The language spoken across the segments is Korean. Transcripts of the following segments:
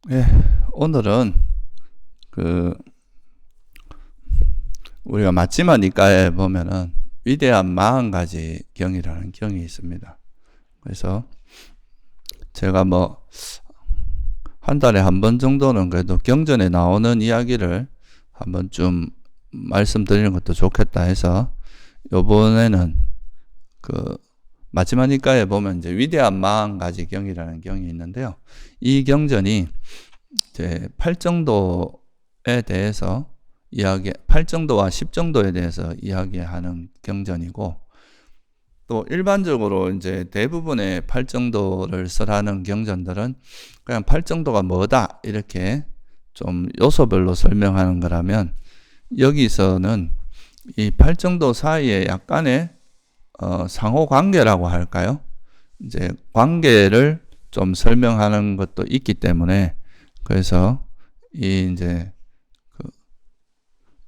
예, 오늘은 그 우리가 맏지마 니까에 보면은 위대한 40가지 경이라는 경이 있습니다. 그래서 제가 뭐 한 달에 한 번 정도는 그래도 경전에 나오는 이야기를 한번 좀 말씀드리는 것도 좋겠다 해서 요번에는 그 맏지마 니까에 보면 이제 위대한 40가지 경이라는 경이 있는데요. 이 경전이 이제 팔정도에 대해서 팔정도와 십정도에 대해서 이야기하는 경전이고, 또 일반적으로 이제 대부분의 팔정도를 설하는 경전들은 그냥 팔정도가 뭐다 이렇게 좀 요소별로 설명하는 거라면, 여기서는 이 팔정도 사이에 약간의 상호 관계라고 할까요? 이제 관계를 좀 설명하는 것도 있기 때문에, 그래서 이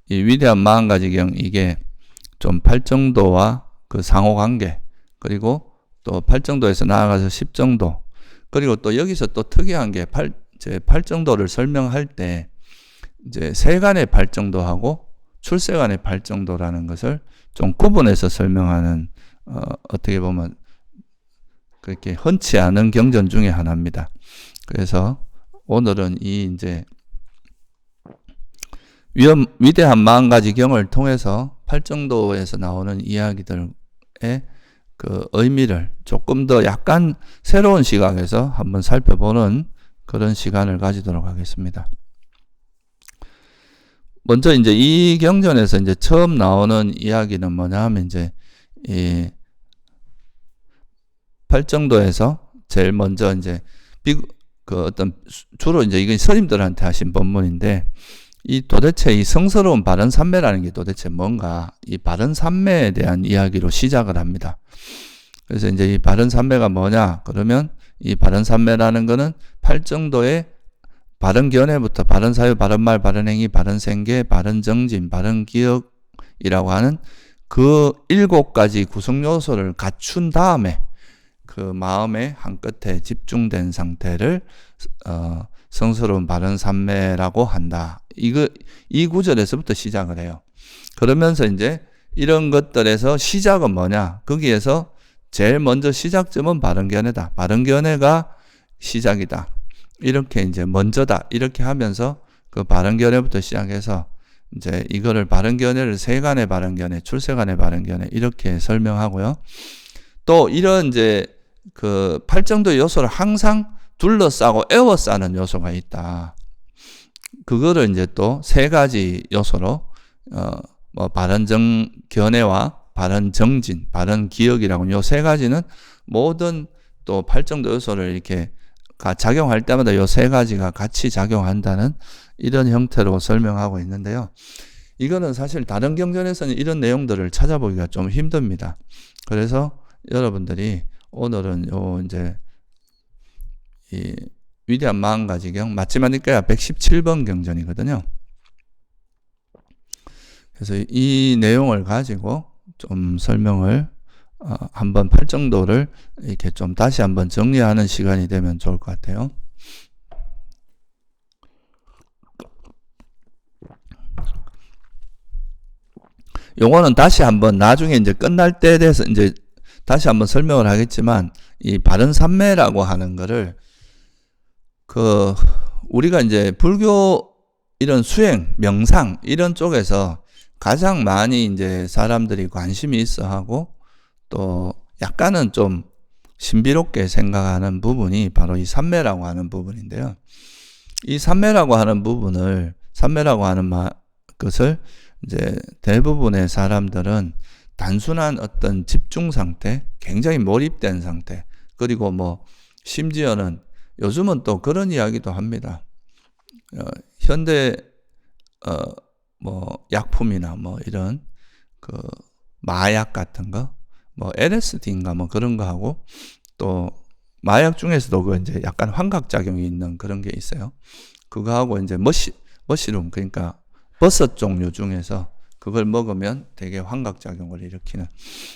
위대한 40가지 경, 이게 좀 팔정도와 그 상호 관계, 그리고 또 팔정도에서 나아가서 십정도, 그리고 또 여기서 또 특이한 게 팔정도를 설명할 때 이제 세간의 팔정도하고 출세간의 팔정도라는 것을 좀 구분해서 설명하는, 어떻게 보면 그렇게 흔치 않은 경전 중에 하나입니다. 그래서 오늘은 이 이제 위대한 40가지 경을 통해서 팔정도에서 나오는 이야기들의 그 의미를 조금 더 약간 새로운 시각에서 한번 살펴보는 그런 시간을 가지도록 하겠습니다. 먼저 이제 이 경전에서 이제 처음 나오는 이야기는 뭐냐 하면, 이제 이 팔정도에서 제일 먼저 이제 주로 이제 이건 스님들한테 하신 법문인데, 이 도대체 이 성스러운 바른삼매라는 게 도대체 뭔가, 이 바른삼매에 대한 이야기로 시작을 합니다. 그래서 이제 이 바른삼매가 뭐냐 그러면, 이 바른삼매라는 거는 팔정도의 바른견해부터 바른사유, 바른말, 바른행위, 바른생계, 바른정진, 바른기억이라고 하는 그 7가지 구성요소를 갖춘 다음에 그 마음의 한끝에 집중된 상태를 성스러운 바른삼매라고 한다. 이 구절에서부터 시작을 해요. 그러면서 이제 이런 것들에서 시작은 뭐냐? 거기에서 제일 먼저 시작점은 바른견해다. 바른견해가 시작이다. 이렇게 이제 먼저다. 이렇게 하면서 그 바른견해부터 시작해서 이제 이거를 바른견해를 세간의 바른견해, 출세간의 바른견해 이렇게 설명하고요. 또 이런 이제 그 팔정도의 요소를 항상 둘러싸고 에워싸는 요소가 있다. 그거를 이제 또 3가지 요소로 뭐 바른견해와 바른정진, 바른기억이라고, 요 3가지는 모든 또 팔정도 요소를 이렇게 작용할 때마다 요 3가지가 같이 작용한다는 이런 형태로 설명하고 있는데요. 이거는 사실 다른 경전에서는 이런 내용들을 찾아보기가 좀 힘듭니다. 그래서 여러분들이 오늘은 이제 이 위대한 40가지 경, 맏지마 니까야 117번 경전이거든요. 그래서 이 내용을 가지고 좀 설명을 한번 팔정도를 이렇게 좀 다시 한번 정리하는 시간이 되면 좋을 것 같아요. 요거는 다시 한번 나중에 이제 끝날 때에 대해서 이제 다시 한번 설명을 하겠지만, 이 바른삼매라고 하는 거를 우리가 이제 불교 이런 수행, 명상 이런 쪽에서 가장 많이 이제 사람들이 관심이 있어 하고, 또 약간은 좀 신비롭게 생각하는 부분이 바로 이 삼매라고 하는 부분인데요. 이 삼매라고 하는 것을 이제 대부분의 사람들은 단순한 어떤 집중 상태, 굉장히 몰입된 상태, 그리고 뭐 심지어는 요즘은 또 그런 이야기도 합니다. 현대 뭐 약품이나 뭐 이런 그 마약 같은 거, 뭐 LSD인가 뭐 그런 거 하고, 또 마약 중에서도 그 이제 약간 환각 작용이 있는 그런 게 있어요. 그거 하고 이제 머시룸, 그러니까 버섯 종류 중에서 그걸 먹으면 되게 환각 작용을 일으키는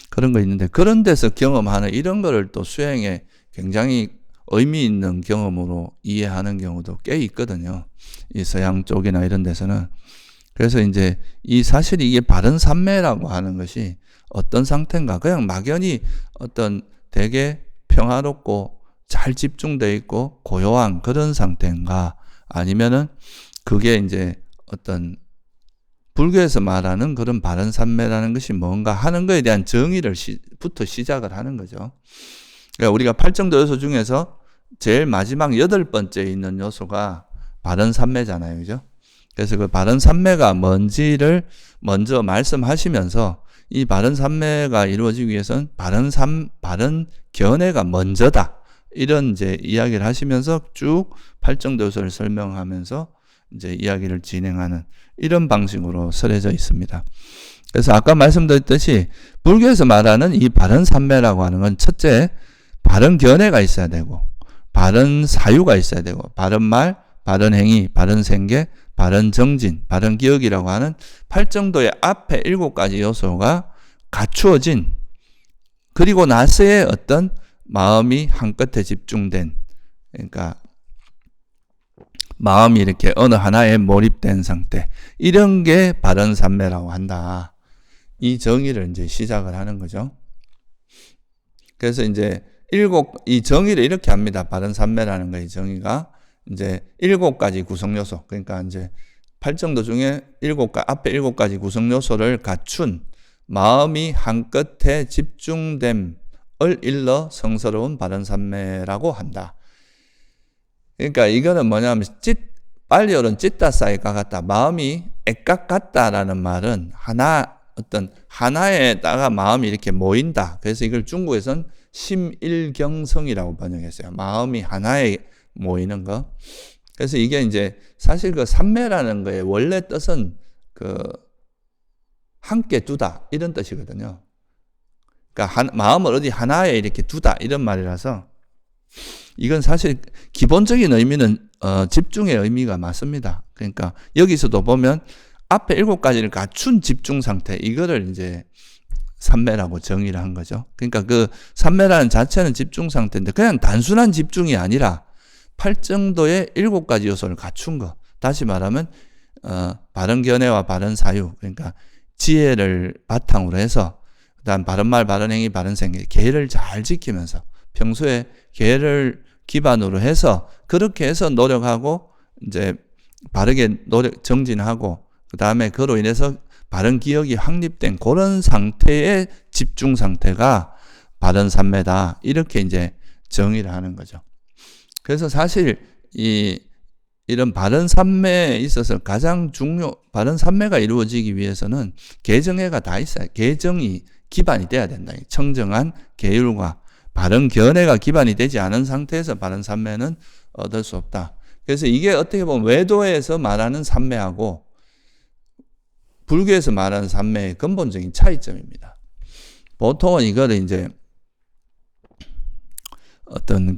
그런 거 있는데, 그런 데서 경험하는 이런 거를 또 수행에 굉장히 의미 있는 경험으로 이해하는 경우도 꽤 있거든요. 이 서양 쪽이나 이런 데서는. 그래서 이제 이 사실 이게 바른 삼매라고 하는 것이 어떤 상태인가? 그냥 막연히 어떤 되게 평화롭고 잘 집중되어 있고 고요한 그런 상태인가? 아니면은 그게 이제 어떤 불교에서 말하는 그런 바른 삼매라는 것이 뭔가 하는 것에 대한 정의부터 시작을 하는 거죠. 그러니까 우리가 팔정도 요소 중에서 제일 마지막 8번째에 있는 요소가 바른 삼매잖아요. 그죠? 그래서 그 바른 삼매가 뭔지를 먼저 말씀하시면서 이 바른 삼매가 이루어지기 위해서는 바른 견해가 먼저다. 이런 이제 이야기를 하시면서 쭉 팔정도 요소를 설명하면서 이제 이야기를 진행하는 이런 방식으로 설해져 있습니다. 그래서 아까 말씀드렸듯이 불교에서 말하는 이 바른 삼매라고 하는 건 첫째, 바른 견해가 있어야 되고, 바른 사유가 있어야 되고, 바른 말, 바른 행위, 바른 생계, 바른 정진, 바른 기억이라고 하는 팔정도의 앞에 7가지 요소가 갖추어진, 그리고 나서의 어떤 마음이 한끝에 집중된, 그러니까 마음이 이렇게 어느 하나에 몰입된 상태, 이런 게 바른 삼매라고 한다. 이 정의를 이제 시작을 하는 거죠. 그래서 이제 이 정의를 이렇게 합니다. 바른 삼매라는 거의 정의가 이제 7가지 구성 요소, 그러니까 이제 팔정도 중에 앞에 7가지 구성 요소를 갖춘 마음이 한끝에 집중됨을 일러 성스러운 바른 삼매라고 한다. 그러니까 이거는 뭐냐면 빨리어는 찢다 싸이까 같다. 마음이 애깍 같다라는 말은 어떤 하나에다가 마음이 이렇게 모인다. 그래서 이걸 중국에서는 심일경성이라고 번역했어요. 마음이 하나에 모이는 거. 그래서 이게 이제 사실 그 삼매라는 거의 원래 뜻은 함께 두다 이런 뜻이거든요. 그러니까 마음을 어디 하나에 이렇게 두다 이런 말이라서 이건 사실 기본적인 의미는 집중의 의미가 맞습니다. 그러니까 여기서도 보면 앞에 7가지를 갖춘 집중 상태, 이거를 이제 삼매라고 정의를 한 거죠. 그러니까 그 삼매라는 자체는 집중 상태인데 그냥 단순한 집중이 아니라 팔정도의 7가지 요소를 갖춘 거. 다시 말하면 바른 견해와 바른 사유, 그러니까 지혜를 바탕으로 해서 그다음 바른 말, 바른 행위, 바른 생계, 계를 잘 지키면서 평소에 계를 기반으로 해서 그렇게 해서 노력하고 이제 바르게 정진하고 그다음에 그로 인해서 바른 기억이 확립된 그런 상태의 집중 상태가 바른 삼매다. 이렇게 이제 정의를 하는 거죠. 그래서 사실 이런 바른 삼매에 있어서 가장 바른 삼매가 이루어지기 위해서는 계정애가 다 있어요. 계정이 기반이 돼야 된다. 청정한 계율과 바른 견해가 기반이 되지 않은 상태에서 바른 삼매는 얻을 수 없다. 그래서 이게 어떻게 보면 외도에서 말하는 삼매하고 불교에서 말하는 삼매의 근본적인 차이점입니다. 보통은 이거를 이제 어떤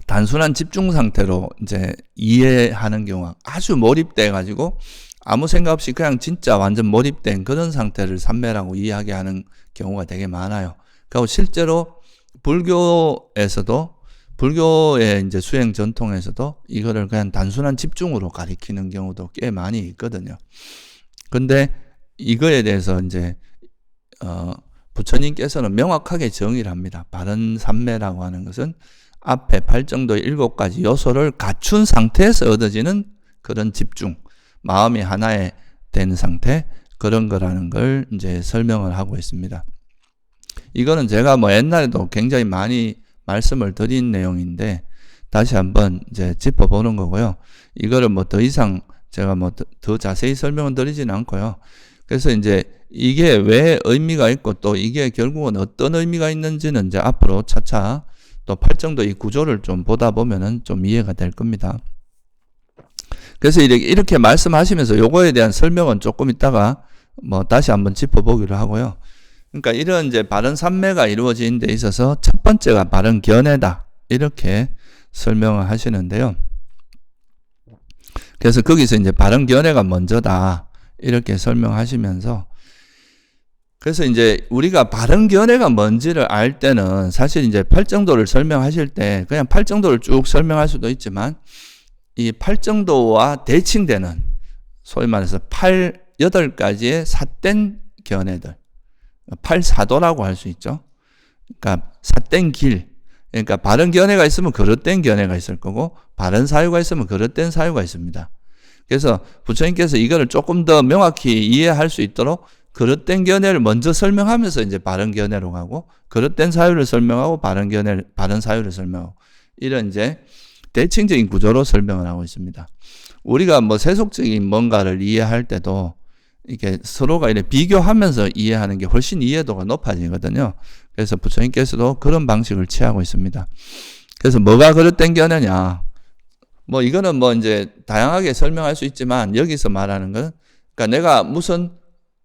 단순한 집중 상태로 이제 이해하는 경우가 아주 몰입돼 가지고 아무 생각 없이 그냥 진짜 완전 몰입된 그런 상태를 삼매라고 이해하게 하는 경우가 되게 많아요. 그리고 실제로 불교의 이제 수행 전통에서도 이거를 그냥 단순한 집중으로 가리키는 경우도 꽤 많이 있거든요. 근데 이거에 대해서 이제 부처님께서는 명확하게 정의를 합니다. 바른 삼매라고 하는 것은 앞에 팔정도의 7가지 요소를 갖춘 상태에서 얻어지는 그런 집중, 마음이 하나에 된 상태, 그런 거라는 걸 이제 설명을 하고 있습니다. 이거는 제가 옛날에도 굉장히 많이 말씀을 드린 내용인데 다시 한번 이제 짚어보는 거고요. 이거를 더 이상 제가 더 자세히 설명을 드리지는 않고요. 그래서 이제 이게 왜 의미가 있고 또 이게 결국은 어떤 의미가 있는지는 이제 앞으로 차차 또 팔정도 이 구조를 좀 보다 보면은 좀 이해가 될 겁니다. 그래서 이렇게 말씀하시면서 요거에 대한 설명은 조금 있다가 다시 한번 짚어보기로 하고요. 그러니까 이런 이제 바른 삼매가 이루어지는 데 있어서 첫 번째가 바른 견해다. 이렇게 설명을 하시는데요. 그래서 거기서 이제 바른 견해가 먼저다. 이렇게 설명하시면서 그래서 이제 우리가 바른 견해가 뭔지를 알 때는 사실 이제 팔정도를 설명하실 때 그냥 팔정도를 쭉 설명할 수도 있지만 이 팔정도와 대칭되는 소위 말해서 8가지의 삿된 견해들, 팔사도라고 할 수 있죠. 그러니까 삿된 길, 그러니까 바른 견해가 있으면 그릇된 견해가 있을 거고 바른 사유가 있으면 그릇된 사유가 있습니다. 그래서 부처님께서 이거를 조금 더 명확히 이해할 수 있도록 그릇된 견해를 먼저 설명하면서 이제 바른 견해로 가고 그릇된 사유를 설명하고 바른 사유를 설명하고 이런 이제 대칭적인 구조로 설명을 하고 있습니다. 우리가 뭐 세속적인 뭔가를 이해할 때도 이게 서로가 이렇게 비교하면서 이해하는 게 훨씬 이해도가 높아지거든요. 그래서 부처님께서도 그런 방식을 취하고 있습니다. 그래서 뭐가 그릇된 견해냐? 뭐 이거는 뭐 이제 다양하게 설명할 수 있지만 여기서 말하는 건 그러니까 내가 무슨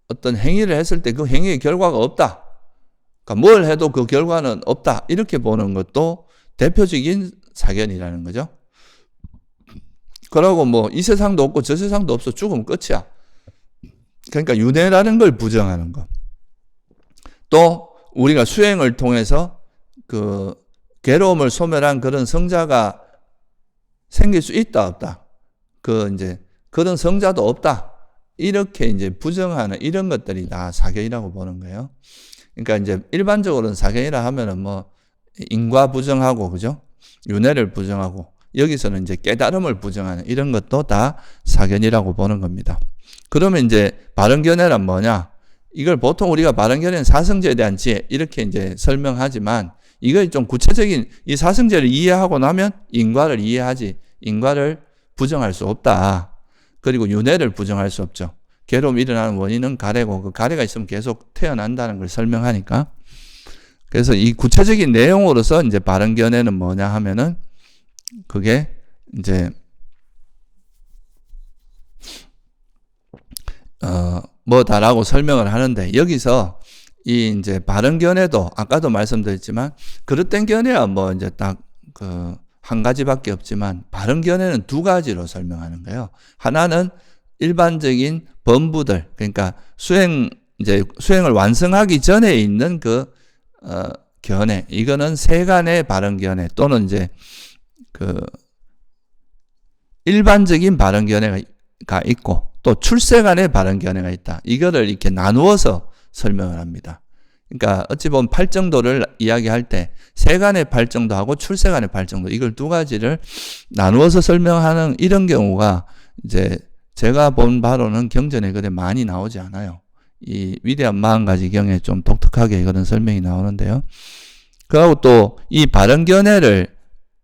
어떤 행위를 했을 때 그 행위의 결과가 없다. 그러니까 뭘 해도 그 결과는 없다. 이렇게 보는 것도 대표적인 사견이라는 거죠. 그러고 뭐 이 세상도 없고 저 세상도 없어. 죽으면 끝이야. 그러니까 윤회라는 걸 부정하는 것. 또 우리가 수행을 통해서 그 괴로움을 소멸한 그런 성자가 생길 수 있다 없다. 그 이제 그런 성자도 없다. 이렇게 이제 부정하는 이런 것들이 다 사견이라고 보는 거예요. 그러니까 이제 일반적으로는 사견이라 하면은 뭐 인과 부정하고 그죠? 윤회를 부정하고 여기서는 이제 깨달음을 부정하는 이런 것도 다 사견이라고 보는 겁니다. 그러면 이제 바른 견해란 뭐냐? 이걸 보통 우리가 바른 견해는 사성제에 대한 지혜 이렇게 이제 설명하지만 이걸 좀 구체적인 이 사성제를 이해하고 나면 인과를 이해하지 인과를 부정할 수 없다. 그리고 윤회를 부정할 수 없죠. 괴로움이 일어나는 원인은 가래고 그 가래가 있으면 계속 태어난다는 걸 설명하니까. 그래서 이 구체적인 내용으로서 이제 바른 견해는 뭐냐 하면은 그게 이제 뭐다라고 설명을 하는데 여기서 이 이제 바른 견해도 아까도 말씀드렸지만 그릇된 견해야 뭐 이제 딱 그 한 가지밖에 없지만 바른 견해는 2가지로 설명하는 거예요. 하나는 일반적인 범부들 그러니까 수행을 완성하기 전에 있는 그 견해 이거는 세간의 바른 견해 또는 이제 그 일반적인 바른 견해가 있고 또 출세간의 바른 견해가 있다. 이거를 이렇게 나누어서 설명을 합니다. 그러니까 어찌 보면 팔정도를 이야기할 때 세간의 팔정도하고 출세간의 팔정도 이걸 2가지를 나누어서 설명하는 이런 경우가 이제 제가 본 바로는 경전에 그래 많이 나오지 않아요. 이 위대한 40가지경에 좀 독특하게 그런 설명이 나오는데요. 그리고 또 이 바른 견해를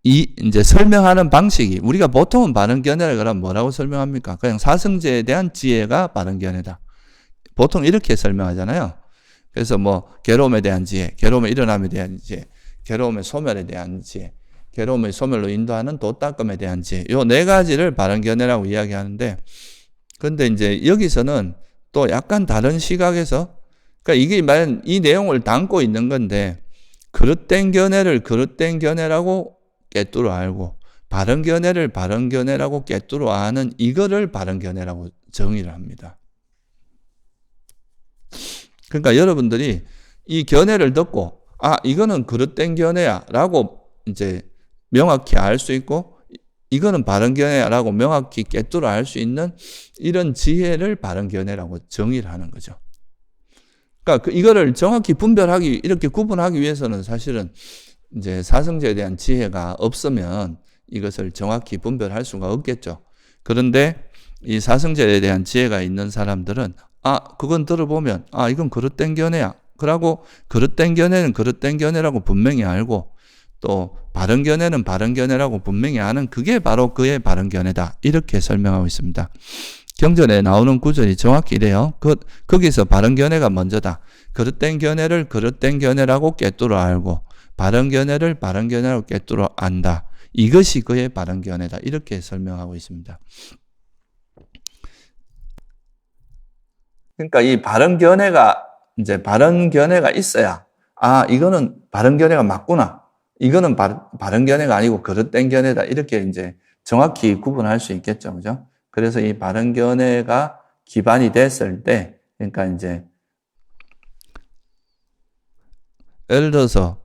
이제 설명하는 방식이 우리가 보통은 바른 견해를 그럼 뭐라고 설명합니까? 그냥 사성제에 대한 지혜가 바른 견해다. 보통 이렇게 설명하잖아요. 그래서 뭐 괴로움에 대한 지혜, 괴로움의 일어남에 대한 지혜, 괴로움의 소멸에 대한 지혜, 괴로움의 소멸로 인도하는 도닦음에 대한 지혜. 요 4가지를 바른 견해라고 이야기하는데 근데 이제 여기서는 또 약간 다른 시각에서 그러니까 이게 말은 이 내용을 담고 있는 건데 그릇된 견해를 그릇된 견해라고 깨뚫어 알고 바른 견해를 바른 견해라고 깨뚫어 아는 이거를 바른 견해라고 정의를 합니다. 그러니까 여러분들이 이 견해를 듣고 이거는 그릇된 견해야 라고 이제 명확히 알 수 있고 이거는 바른 견해야 라고 명확히 깨뚫어 알 수 있는 이런 지혜를 바른 견해라고 정의를 하는 거죠. 그러니까 이거를 정확히 이렇게 구분하기 위해서는 사실은 이제 사성제에 대한 지혜가 없으면 이것을 정확히 분별할 수가 없겠죠. 그런데 이 사성제에 대한 지혜가 있는 사람들은 그건 들어보면 이건 그릇된 견해야. 그러고 그릇된 견해는 그릇된 견해라고 분명히 알고 또 바른 견해는 바른 견해라고 분명히 아는 그게 바로 그의 바른 견해다. 이렇게 설명하고 있습니다. 경전에 나오는 구절이 정확히 이래요. 거기서 바른 견해가 먼저다. 그릇된 견해를 그릇된 견해라고 깨뚫어 알고 바른 견해를 바른 견해라고 깨뚫어 안다. 이것이 그의 바른 견해다. 이렇게 설명하고 있습니다. 그러니까 이 바른 견해가 있어야 이거는 바른 견해가 맞구나. 이거는 바른 견해가 아니고 그릇된 견해다. 이렇게 이제 정확히 구분할 수 있겠죠. 그죠? 그래서 이 바른 견해가 기반이 됐을 때 그러니까 이제 예를 들어서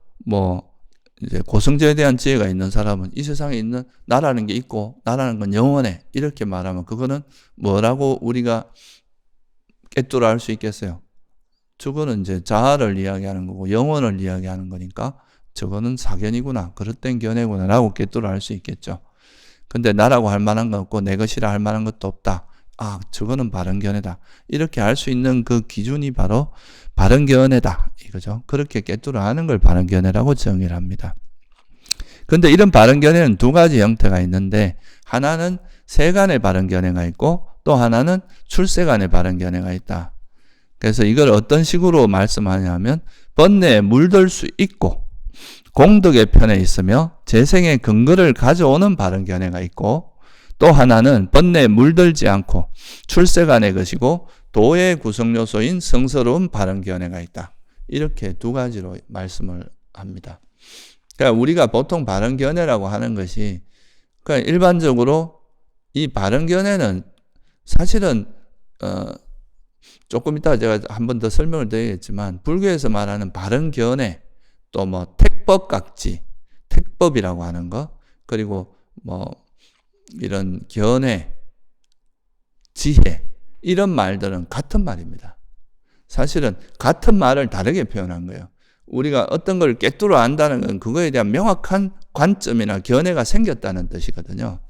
이제 고성제에 대한 지혜가 있는 사람은 이 세상에 있는 나라는 게 있고 나라는 건 영원해. 이렇게 말하면 그거는 뭐라고 우리가 꿰뚫어 알 수 있겠어요? 저거는 이제 자아를 이야기하는 거고 영원을 이야기하는 거니까 저거는 사견이구나. 그릇된 견해구나 라고 꿰뚫어 알 수 있겠죠. 근데 나라고 할 만한 건 없고 내 것이라 할 만한 것도 없다. 아, 저거는 바른 견해다. 이렇게 알 수 있는 그 기준이 바로 바른 견해다. 이거죠. 그렇게 꿰뚫어 아는 걸 바른 견해라고 정의를 합니다. 근데 이런 바른 견해는 두 가지 형태가 있는데 하나는 세간의 바른 견해가 있고 또 하나는 출세간의 바른 견해가 있다. 그래서 이걸 어떤 식으로 말씀하냐면 번뇌에 물들 수 있고 공덕의 편에 있으며 재생의 근거를 가져오는 바른 견해가 있고 또 하나는 번뇌에 물들지 않고 출세간의 것이고 도의 구성 요소인 성스러운 바른 견해가 있다. 이렇게 두 가지로 말씀을 합니다. 그러니까 우리가 보통 바른 견해라고 하는 것이 그러니까 일반적으로 이 바른 견해는 사실은 조금 이따가 제가 한 번 더 설명을 드리겠지만 불교에서 말하는 바른 견해 또 택법각지 택법이라고 하는 거 그리고 이런 견해 지혜 이런 말들은 같은 말입니다. 사실은 같은 말을 다르게 표현한 거예요. 우리가 어떤 걸 꿰뚫어 안다는 건 그거에 대한 명확한 관점이나 견해가 생겼다는 뜻이거든요.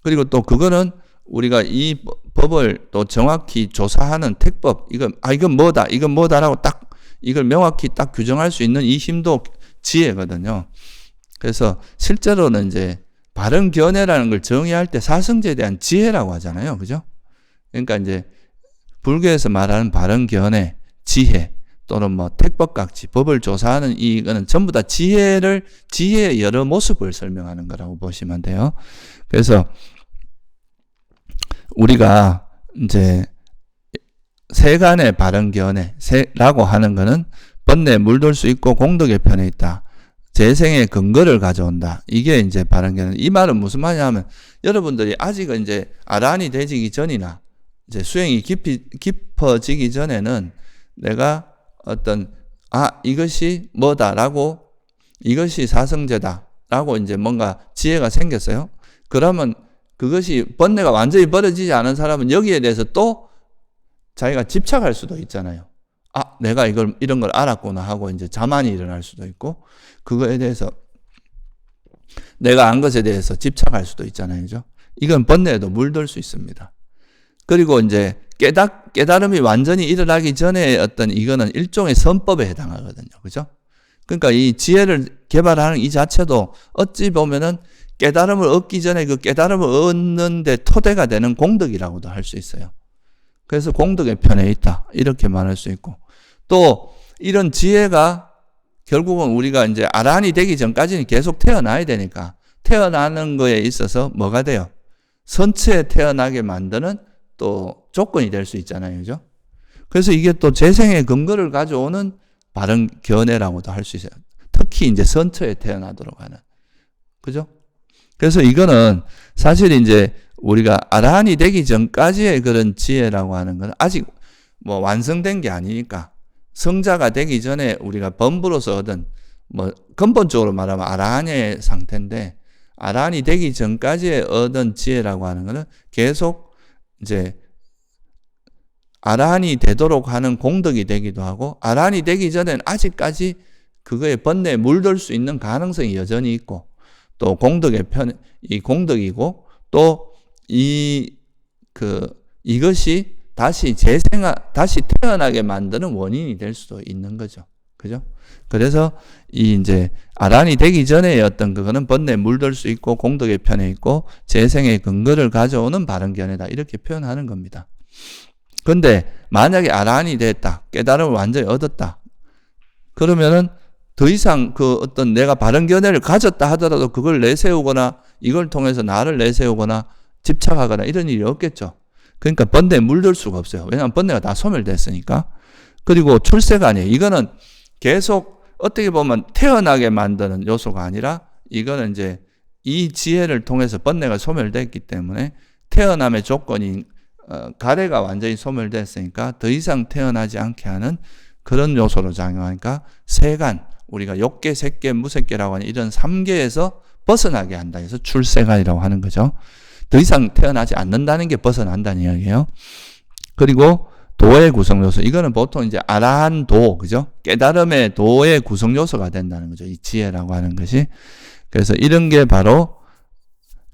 그리고 또 그거는 우리가 이 법을 또 정확히 조사하는 택법, 이건 뭐다라고 딱 이걸 명확히 딱 규정할 수 있는 이 힘도 지혜거든요. 그래서 실제로는 이제 바른 견해라는 걸 정의할 때 사성제에 대한 지혜라고 하잖아요. 그죠? 그러니까 이제 불교에서 말하는 바른 견해, 지혜 또는 택법각지, 법을 조사하는 이거는 전부 다 지혜의 여러 모습을 설명하는 거라고 보시면 돼요. 그래서 우리가 이제 세간의 바른 견해라고 하는 거는 번뇌에 물들 수 있고 공덕의 편에 있다. 재생의 근거를 가져온다. 이게 이제 바른 견해. 이 말은 무슨 말이냐면 여러분들이 아직은 이제 아란이 되기 전이나 이제 수행이 깊어지기 전에는 내가 어떤 이것이 뭐다라고 이것이 사성제다라고 이제 뭔가 지혜가 생겼어요. 그러면 그것이 번뇌가 완전히 버려지지 않은 사람은 여기에 대해서 또 자기가 집착할 수도 있잖아요. 내가 이런 걸 알았구나 하고 이제 자만이 일어날 수도 있고 그거에 대해서 내가 안 것에 대해서 집착할 수도 있잖아요. 그죠? 이건 번뇌에도 물들 수 있습니다. 그리고 이제 깨달음이 완전히 일어나기 전에 어떤 이거는 일종의 선법에 해당하거든요. 그죠? 그러니까 이 지혜를 개발하는 이 자체도 어찌 보면은 깨달음을 얻기 전에 그 깨달음을 얻는데 토대가 되는 공덕이라고도 할 수 있어요. 그래서 공덕의 편에 있다. 이렇게 말할 수 있고. 또 이런 지혜가 결국은 우리가 이제 아란이 되기 전까지는 계속 태어나야 되니까 태어나는 거에 있어서 뭐가 돼요? 선체에 태어나게 만드는 또 조건이 될 수 있잖아요. 그죠? 그래서 이게 또 재생의 근거를 가져오는 바른 견해라고도 할 수 있어요. 특히 이제 선처에 태어나도록 하는. 그죠? 그래서 이거는 사실 이제 우리가 아라한이 되기 전까지의 그런 지혜라고 하는 건 아직 완성된 게 아니니까 성자가 되기 전에 우리가 범부로서 얻은 근본적으로 말하면 아라한의 상태인데 아라한이 되기 전까지의 얻은 지혜라고 하는 거는 계속 이제 아라한이 되도록 하는 공덕이 되기도 하고 아라한이 되기 전에는 아직까지 그거에 번뇌에 물들 수 있는 가능성이 여전히 있고 또 이 공덕이고 또 이것이 다시 태어나게 만드는 원인이 될 수도 있는 거죠. 그죠? 그래서 이제 아란이 되기 전에 어떤 그거는 번뇌에 물들 수 있고 공덕의 편에 있고 재생의 근거를 가져오는 바른 견해다. 이렇게 표현하는 겁니다. 근데 만약에 아란이 됐다. 깨달음을 완전히 얻었다. 그러면은 더 이상 어떤 내가 바른 견해를 가졌다 하더라도 그걸 내세우거나 이걸 통해서 나를 내세우거나 집착하거나 이런 일이 없겠죠. 그러니까 번뇌에 물들 수가 없어요. 왜냐하면 번뇌가 다 소멸됐으니까. 그리고 출세가 아니에요. 이거는 계속 어떻게 보면 태어나게 만드는 요소가 아니라 이거는 이제 이 지혜를 통해서 번뇌가 소멸됐기 때문에 태어남의 조건인 가래가 완전히 소멸됐으니까 더 이상 태어나지 않게 하는 그런 요소로 작용하니까 세간, 우리가 욕계, 색계, 무색계라고 하는 이런 3계에서 벗어나게 한다 해서 출세간이라고 하는 거죠. 더 이상 태어나지 않는다는 게 벗어난다는 이야기예요. 그리고 도의 구성 요소, 이거는 보통 이제 아라한 도, 그죠? 깨달음의 도의 구성 요소가 된다는 거죠. 이 지혜라고 하는 것이. 그래서 이런 게 바로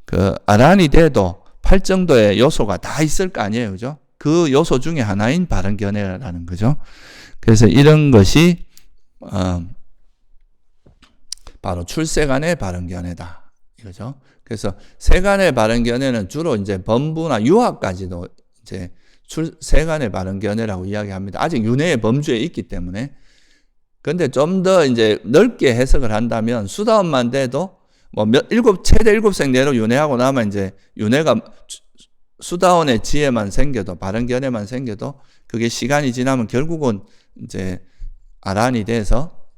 그 아라한이 돼도 8정도의 요소가 다 있을 거 아니에요, 그죠? 그 요소 중에 하나인 바른견해라는 거죠. 그래서 이런 것이 바로 출세간의 바른견해다, 이거죠. 그래서 세간의 바른견해는 주로 이제 범부나 유학까지도 이제 세간의 바른견해라고 이야기합니다. 아직 윤회의 범주에 있기 때문에. 근데 좀 더 이제 넓게 해석을 한다면 수다원만 돼도 뭐 최대 7생 내로 윤회하고 나면 이제 윤회가 수다원의 지혜만 생겨도, 바른견해만 생겨도 그게 시간이 지나면 결국은 이제 아란이 돼서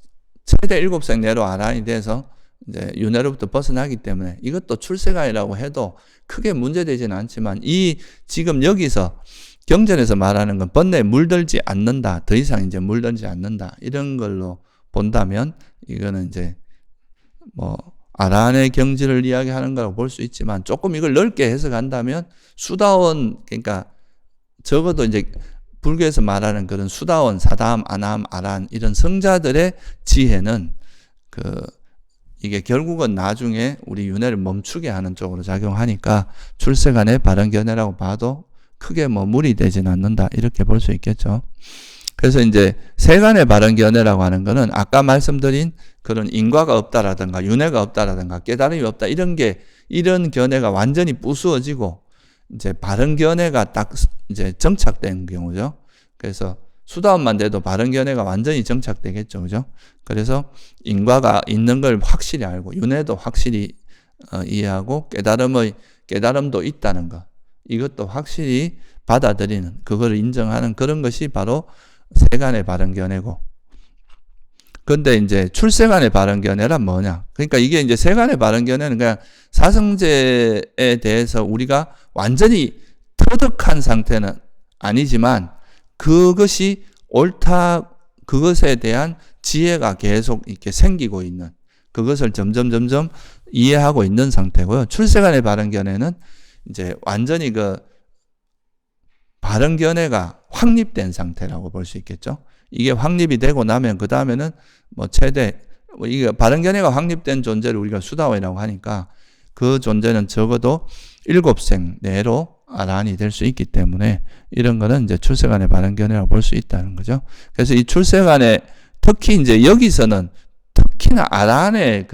최대 7생 내로 아란이 돼서 이제 윤회로부터 벗어나기 때문에 이것도 출세간이라고 해도 크게 문제되지는 않지만, 이 지금 여기서 경전에서 말하는 건 번뇌에 물들지 않는다, 더 이상 이제 물들지 않는다, 이런 걸로 본다면 이거는 이제 뭐 아란의 경지를 이야기하는 거라고 볼 수 있지만, 조금 이걸 넓게 해석한다면 수다원, 그러니까 적어도 이제 불교에서 말하는 그런 수다원, 사다함, 아나함, 아란 이런 성자들의 지혜는 이게 결국은 나중에 우리 윤회를 멈추게 하는 쪽으로 작용하니까 출세간의 바른견해라고 봐도 크게 뭐 무리되지는 않는다, 이렇게 볼 수 있겠죠. 그래서 이제 세간의 바른견해라고 하는 거는 아까 말씀드린 그런 인과가 없다라든가 윤회가 없다라든가 깨달음이 없다, 이런 견해가 완전히 부수어지고 이제 바른견해가 딱 이제 정착된 경우죠. 그래서 수다원만 돼도 바른견해가 완전히 정착되겠죠, 그죠? 그래서 인과가 있는 걸 확실히 알고 윤회도 확실히 이해하고 깨달음도 있다는 것, 이것도 확실히 받아들이는, 그걸 인정하는 그런 것이 바로 세간의 바른견해고. 근데 이제 출세간의 바른견해란 뭐냐? 그러니까 이게 이제 세간의 바른견해는 그냥 사성제에 대해서 우리가 완전히 터득한 상태는 아니지만 그것이 옳다, 그것에 대한 지혜가 계속 이렇게 생기고 있는, 그것을 점점 이해하고 있는 상태고요. 출세간의 바른견해는 이제 완전히 그 바른견해가 확립된 상태라고 볼 수 있겠죠. 이게 확립이 되고 나면 그 다음에는 뭐 최대, 이게 바른견해가 확립된 존재를 우리가 수다원이라고 하니까 그 존재는 적어도 7생 내로 아란이 될 수 있기 때문에 이런 거는 이제 출세간의 바른견해라고 볼 수 있다는 거죠. 그래서 이 출세간에 특히 이제 여기서는 특히나 아란이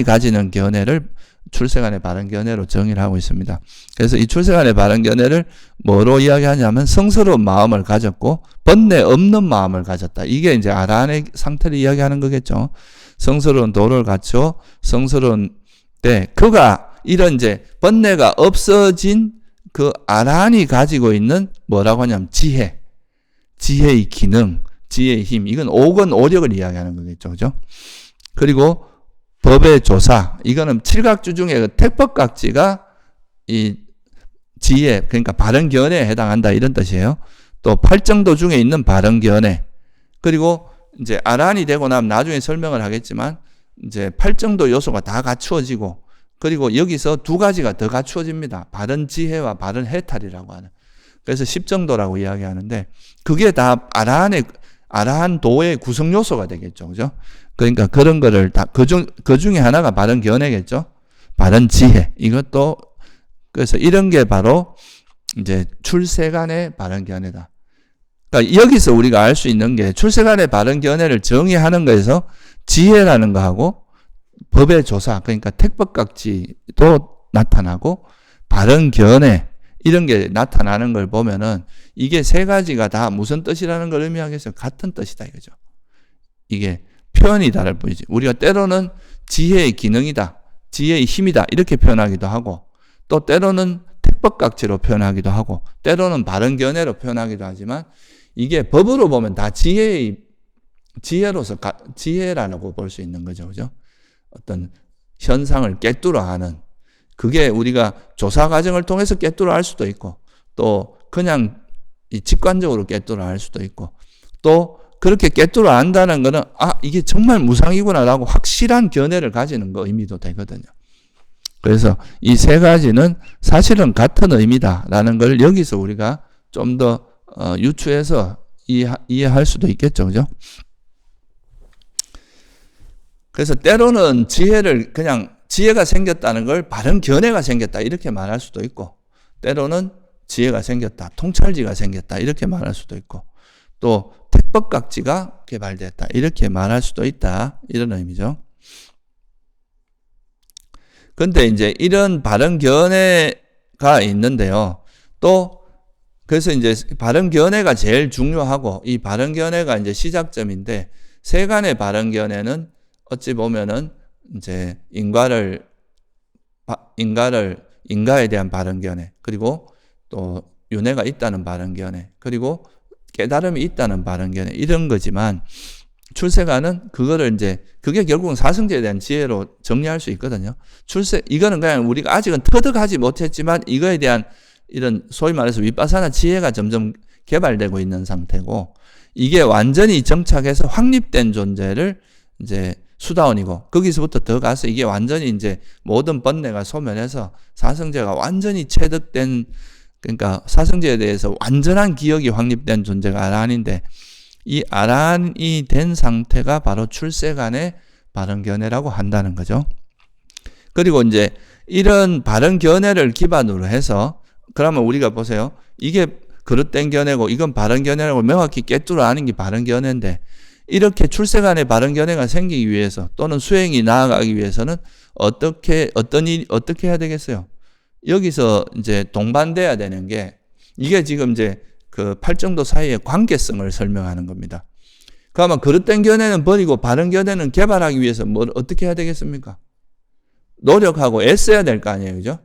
가지는 견해를 출세간의 바른견해로 정의를 하고 있습니다. 그래서 이 출세간의 바른견해를 뭐로 이야기하냐면 성스러운 마음을 가졌고 번뇌 없는 마음을 가졌다. 이게 이제 아란의 상태를 이야기하는 거겠죠. 성스러운 도를 갖추어 성스러운 때 그가 이런 이제 번뇌가 없어진 그 아란이 가지고 있는 뭐라고 하냐면 지혜의 기능, 지혜의 힘, 이건 오건 오력을 이야기하는 거겠죠, 그죠? 그리고 법의 조사, 이거는 칠각주 중에 그 택법각지가 이 지혜, 그러니까 바른견해에 해당한다, 이런 뜻이에요. 또 팔정도 중에 있는 바른견해, 그리고 이제 아란이 되고 나면 나중에 설명을 하겠지만 이제 팔정도 요소가 다 갖추어지고, 그리고 여기서 두 가지가 더 갖추어집니다. 바른 지혜와 바른 해탈이라고 하는. 그래서 십정도라고 이야기하는데 그게 다 아라한 도의 구성 요소가 되겠죠, 그죠? 그러니까 그런 거를 다 그 중에 하나가 바른 견해겠죠. 바른 지혜. 이것도 그래서 이런 게 바로 이제 출세간의 바른 견해다. 그러니까 여기서 우리가 알 수 있는 게 출세간의 바른 견해를 정의하는 거에서 지혜라는 거하고 법의 조사, 그러니까 택법각지도 나타나고 바른 견해, 이런 게 나타나는 걸 보면은 이게 세 가지가 다 무슨 뜻이라는 걸 의미하겠어요? 같은 뜻이다, 이거죠. 이게 표현이 다를 뿐이지. 우리가 때로는 지혜의 기능이다, 지혜의 힘이다, 이렇게 표현하기도 하고, 또 때로는 택법각지로 표현하기도 하고, 때로는 바른 견해로 표현하기도 하지만, 이게 법으로 보면 다 지혜로서 지혜라고 볼 수 있는 거죠, 그죠? 어떤 현상을 꿰뚫어 하는, 그게 우리가 조사 과정을 통해서 꿰뚫어 할 수도 있고, 또 그냥 직관적으로 꿰뚫어 할 수도 있고, 또 그렇게 꿰뚫어 안다는 거는 이게 정말 무상이구나라고 확실한 견해를 가지는 거 의미도 되거든요. 그래서 이 세 가지는 사실은 같은 의미다라는 걸 여기서 우리가 좀 더 유추해서 이해할 수도 있겠죠. 그죠? 그래서 때로는 지혜를 그냥 지혜가 생겼다는 걸 바른 견해가 생겼다 이렇게 말할 수도 있고, 때로는 지혜가 생겼다, 통찰지가 생겼다 이렇게 말할 수도 있고, 또 택법각지가 개발됐다 이렇게 말할 수도 있다 이런 의미죠. 근데 이제 이런 바른 견해가 있는데요. 또 그래서 이제 바른 견해가 제일 중요하고, 이 바른 견해가 이제 시작점인데, 세간의 바른 견해는 어찌 보면은 이제 인가에 대한 바른 견해, 그리고 또 윤회가 있다는 바른 견해, 그리고 깨달음이 있다는 바른 견해 이런 거지만, 출세가는 그거를 이제 그게 결국은 사성제에 대한 지혜로 정리할 수 있거든요. 이거는 그냥 우리가 아직은 터득하지 못했지만 이거에 대한 이런 소위 말해서 윗바사나 지혜가 점점 개발되고 있는 상태고, 이게 완전히 정착해서 확립된 존재를 이제 수다원이고, 거기서부터 더 가서 이게 완전히 이제 모든 번뇌가 소멸해서 사성제가 완전히 체득된, 그러니까 사성제에 대해서 완전한 기억이 확립된 존재가 아라한인데, 이 아라한이 된 상태가 바로 출세간의 바른 견해라고 한다는 거죠. 그리고 이제 이런 바른 견해를 기반으로 해서, 그러면 우리가 보세요. 이게 그릇된 견해고 이건 바른 견해라고 명확히 꿰뚫어 아는 게 바른 견해인데, 이렇게 출세간의 바른 견해가 생기기 위해서 또는 수행이 나아가기 위해서는 어떻게 해야 되겠어요? 여기서 이제 동반돼야 되는 게, 이게 지금 이제 그 팔정도 사이의 관계성을 설명하는 겁니다. 그러면 그릇된 견해는 버리고 바른 견해는 개발하기 위해서 어떻게 해야 되겠습니까? 노력하고 애써야 될 거 아니에요. 그죠?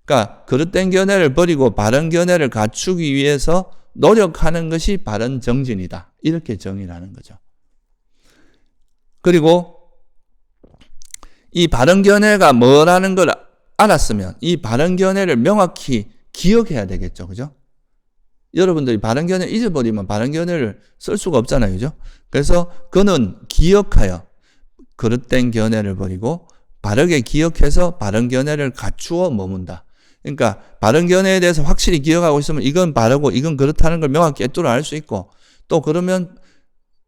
그러니까 그릇된 견해를 버리고 바른 견해를 갖추기 위해서 노력하는 것이 바른 정진이다. 이렇게 정의를 하는 거죠. 그리고 이 바른 견해가 뭐라는 걸 알았으면 이 바른 견해를 명확히 기억해야 되겠죠. 그죠? 여러분들이 바른 견해 잊어버리면 바른 견해를 쓸 수가 없잖아요. 그죠? 그래서 그는 기억하여 그릇된 견해를 버리고 바르게 기억해서 바른 견해를 갖추어 머문다. 그러니까 바른 견해에 대해서 확실히 기억하고 있으면 이건 바르고 이건 그렇다는 걸 명확히 꿰뚫어 알 수 있고, 또 그러면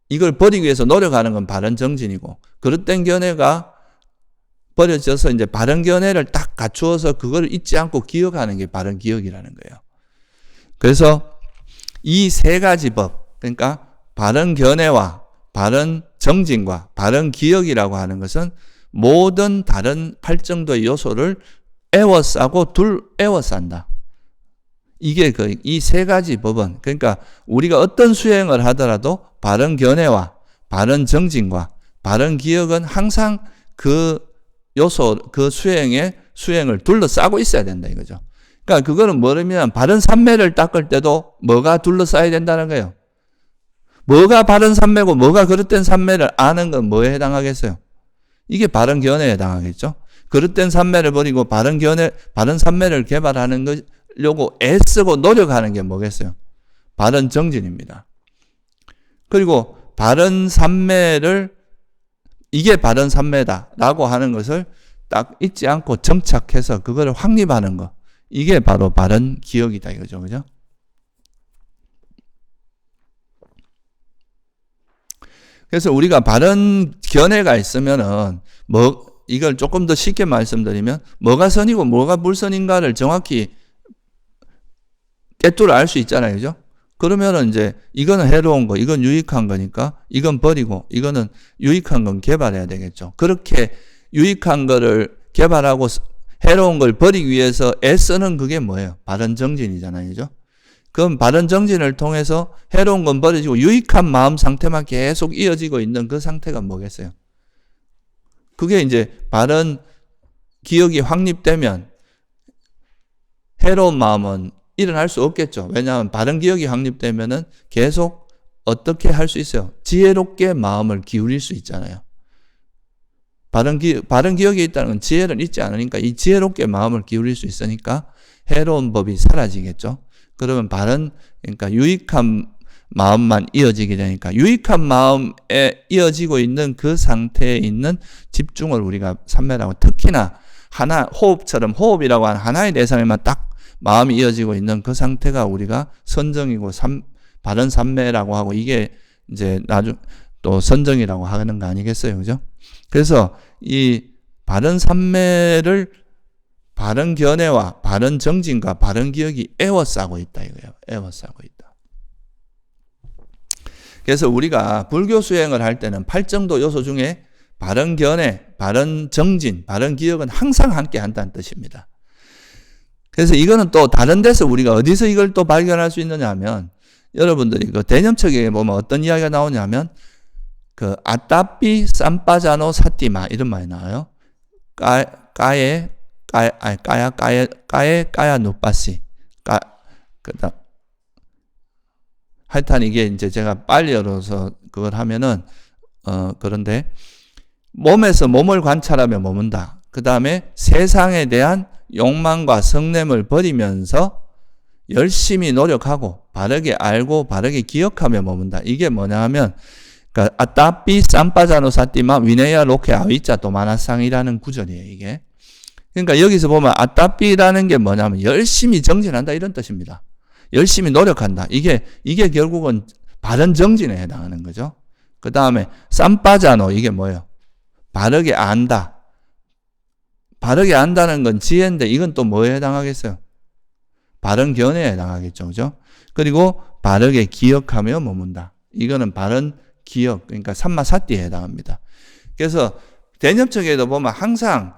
이걸 버리기 위해서 노력하는 건 바른 정진이고, 그릇된 견해가 버려져서 이제 바른 견해를 딱 갖추어서 그걸 잊지 않고 기억하는 게 바른 기억이라는 거예요. 그래서 이 세 가지 법, 그러니까 바른 견해와 바른 정진과 바른 기억이라고 하는 것은 모든 다른 팔정도의 요소를 에워싸고 에워싼다. 이게 이 세 가지 법은, 그러니까 우리가 어떤 수행을 하더라도 바른 견해와 바른 정진과 바른 기억은 항상 그 요소, 그 수행을 둘러싸고 있어야 된다 이거죠. 그러니까 그거는 뭐냐면 바른 삼매를 닦을 때도 뭐가 둘러싸야 된다는 거예요. 뭐가 바른 삼매고 뭐가 그릇된 삼매를 아는 건 뭐에 해당하겠어요? 이게 바른 견해에 해당하겠죠. 그릇된 삼매를 버리고 바른 삼매를 개발하는 거려고 애쓰고 노력하는 게 뭐겠어요? 바른 정진입니다. 그리고 바른 삼매를 이게 바른 삼매다라고 하는 것을 딱 잊지 않고 정착해서 그거를 확립하는 거, 이게 바로 바른 기억이다 이거죠. 그죠? 그래서 우리가 바른 견해가 있으면은 이걸 조금 더 쉽게 말씀드리면 뭐가 선이고 뭐가 불선인가를 정확히 꿰뚫어 알 수 있잖아요. 그죠? 그러면은 이제 이거는 해로운 거, 이건 유익한 거니까 이건 버리고 이거는 유익한 건 개발해야 되겠죠. 그렇게 유익한 거를 개발하고 해로운 걸 버리기 위해서 애쓰는 그게 뭐예요? 바른 정진이잖아요. 그죠? 그럼 바른 정진을 통해서 해로운 건 버려지고 유익한 마음 상태만 계속 이어지고 있는 그 상태가 뭐겠어요? 그게 이제 바른 기억이 확립되면 해로운 마음은 일어날 수 없겠죠. 왜냐하면 바른 기억이 확립되면은 계속 어떻게 할 수 있어요? 지혜롭게 마음을 기울일 수 있잖아요. 바른 기억이 있다는 건 지혜를 잊지 않으니까 이 지혜롭게 마음을 기울일 수 있으니까 해로운 법이 사라지겠죠. 그러면 그러니까 유익한 마음만 이어지게 되니까 유익한 마음에 이어지고 있는 그 상태에 있는 집중을 우리가 삼매라고, 특히나 하나, 호흡처럼 호흡이라고 하는 하나의 대상에만 딱 마음이 이어지고 있는 그 상태가 우리가 선정이고 바른 삼매라고 하고, 이게 이제 또 선정이라고 하는 거 아니겠어요? 그죠? 그래서 이 바른 삼매를 바른 견해와 바른 정진과 바른 기억이 에워싸고 있다 이거예요. 에워싸고 있다. 그래서 우리가 불교 수행을 할 때는 팔정도 요소 중에 바른 견해, 바른 정진, 바른 기억은 항상 함께 한다는 뜻입니다. 그래서 이거는 또 다른 데서 우리가 어디서 이걸 또 발견할 수 있느냐 하면, 여러분들이 그 대념책에 보면 어떤 이야기가 나오냐면, 그 아따삐 쌈빠자노 사띠마 이런 말이 나와요. 까야 누빠시. 그다음 하여튼 이게 이제 제가 빨리어서 그걸 하면은 그런데 몸에서 몸을 관찰하며 머문다. 그 다음에 세상에 대한 욕망과 성냄을 버리면서 열심히 노력하고 바르게 알고 바르게 기억하며 머문다. 이게 뭐냐 하면, 그러니까 아따삐 쌈빠자노 사띠마 위네야 로케 아위자 도마나상이라는 구절이에요, 이게. 그러니까 여기서 보면 아따삐라는 게 뭐냐면 열심히 정진한다 이런 뜻입니다. 열심히 노력한다. 이게 결국은 바른 정진에 해당하는 거죠. 그 다음에 쌈빠자노, 이게 뭐예요? 바르게 안다. 바르게 안다는 건 지혜인데 이건 또 뭐에 해당하겠어요? 바른 견해에 해당하겠죠. 그죠? 그리고 바르게 기억하며 머문다. 이거는 바른 기억, 그러니까 삼마사띠에 해당합니다. 그래서 대념책에도 보면 항상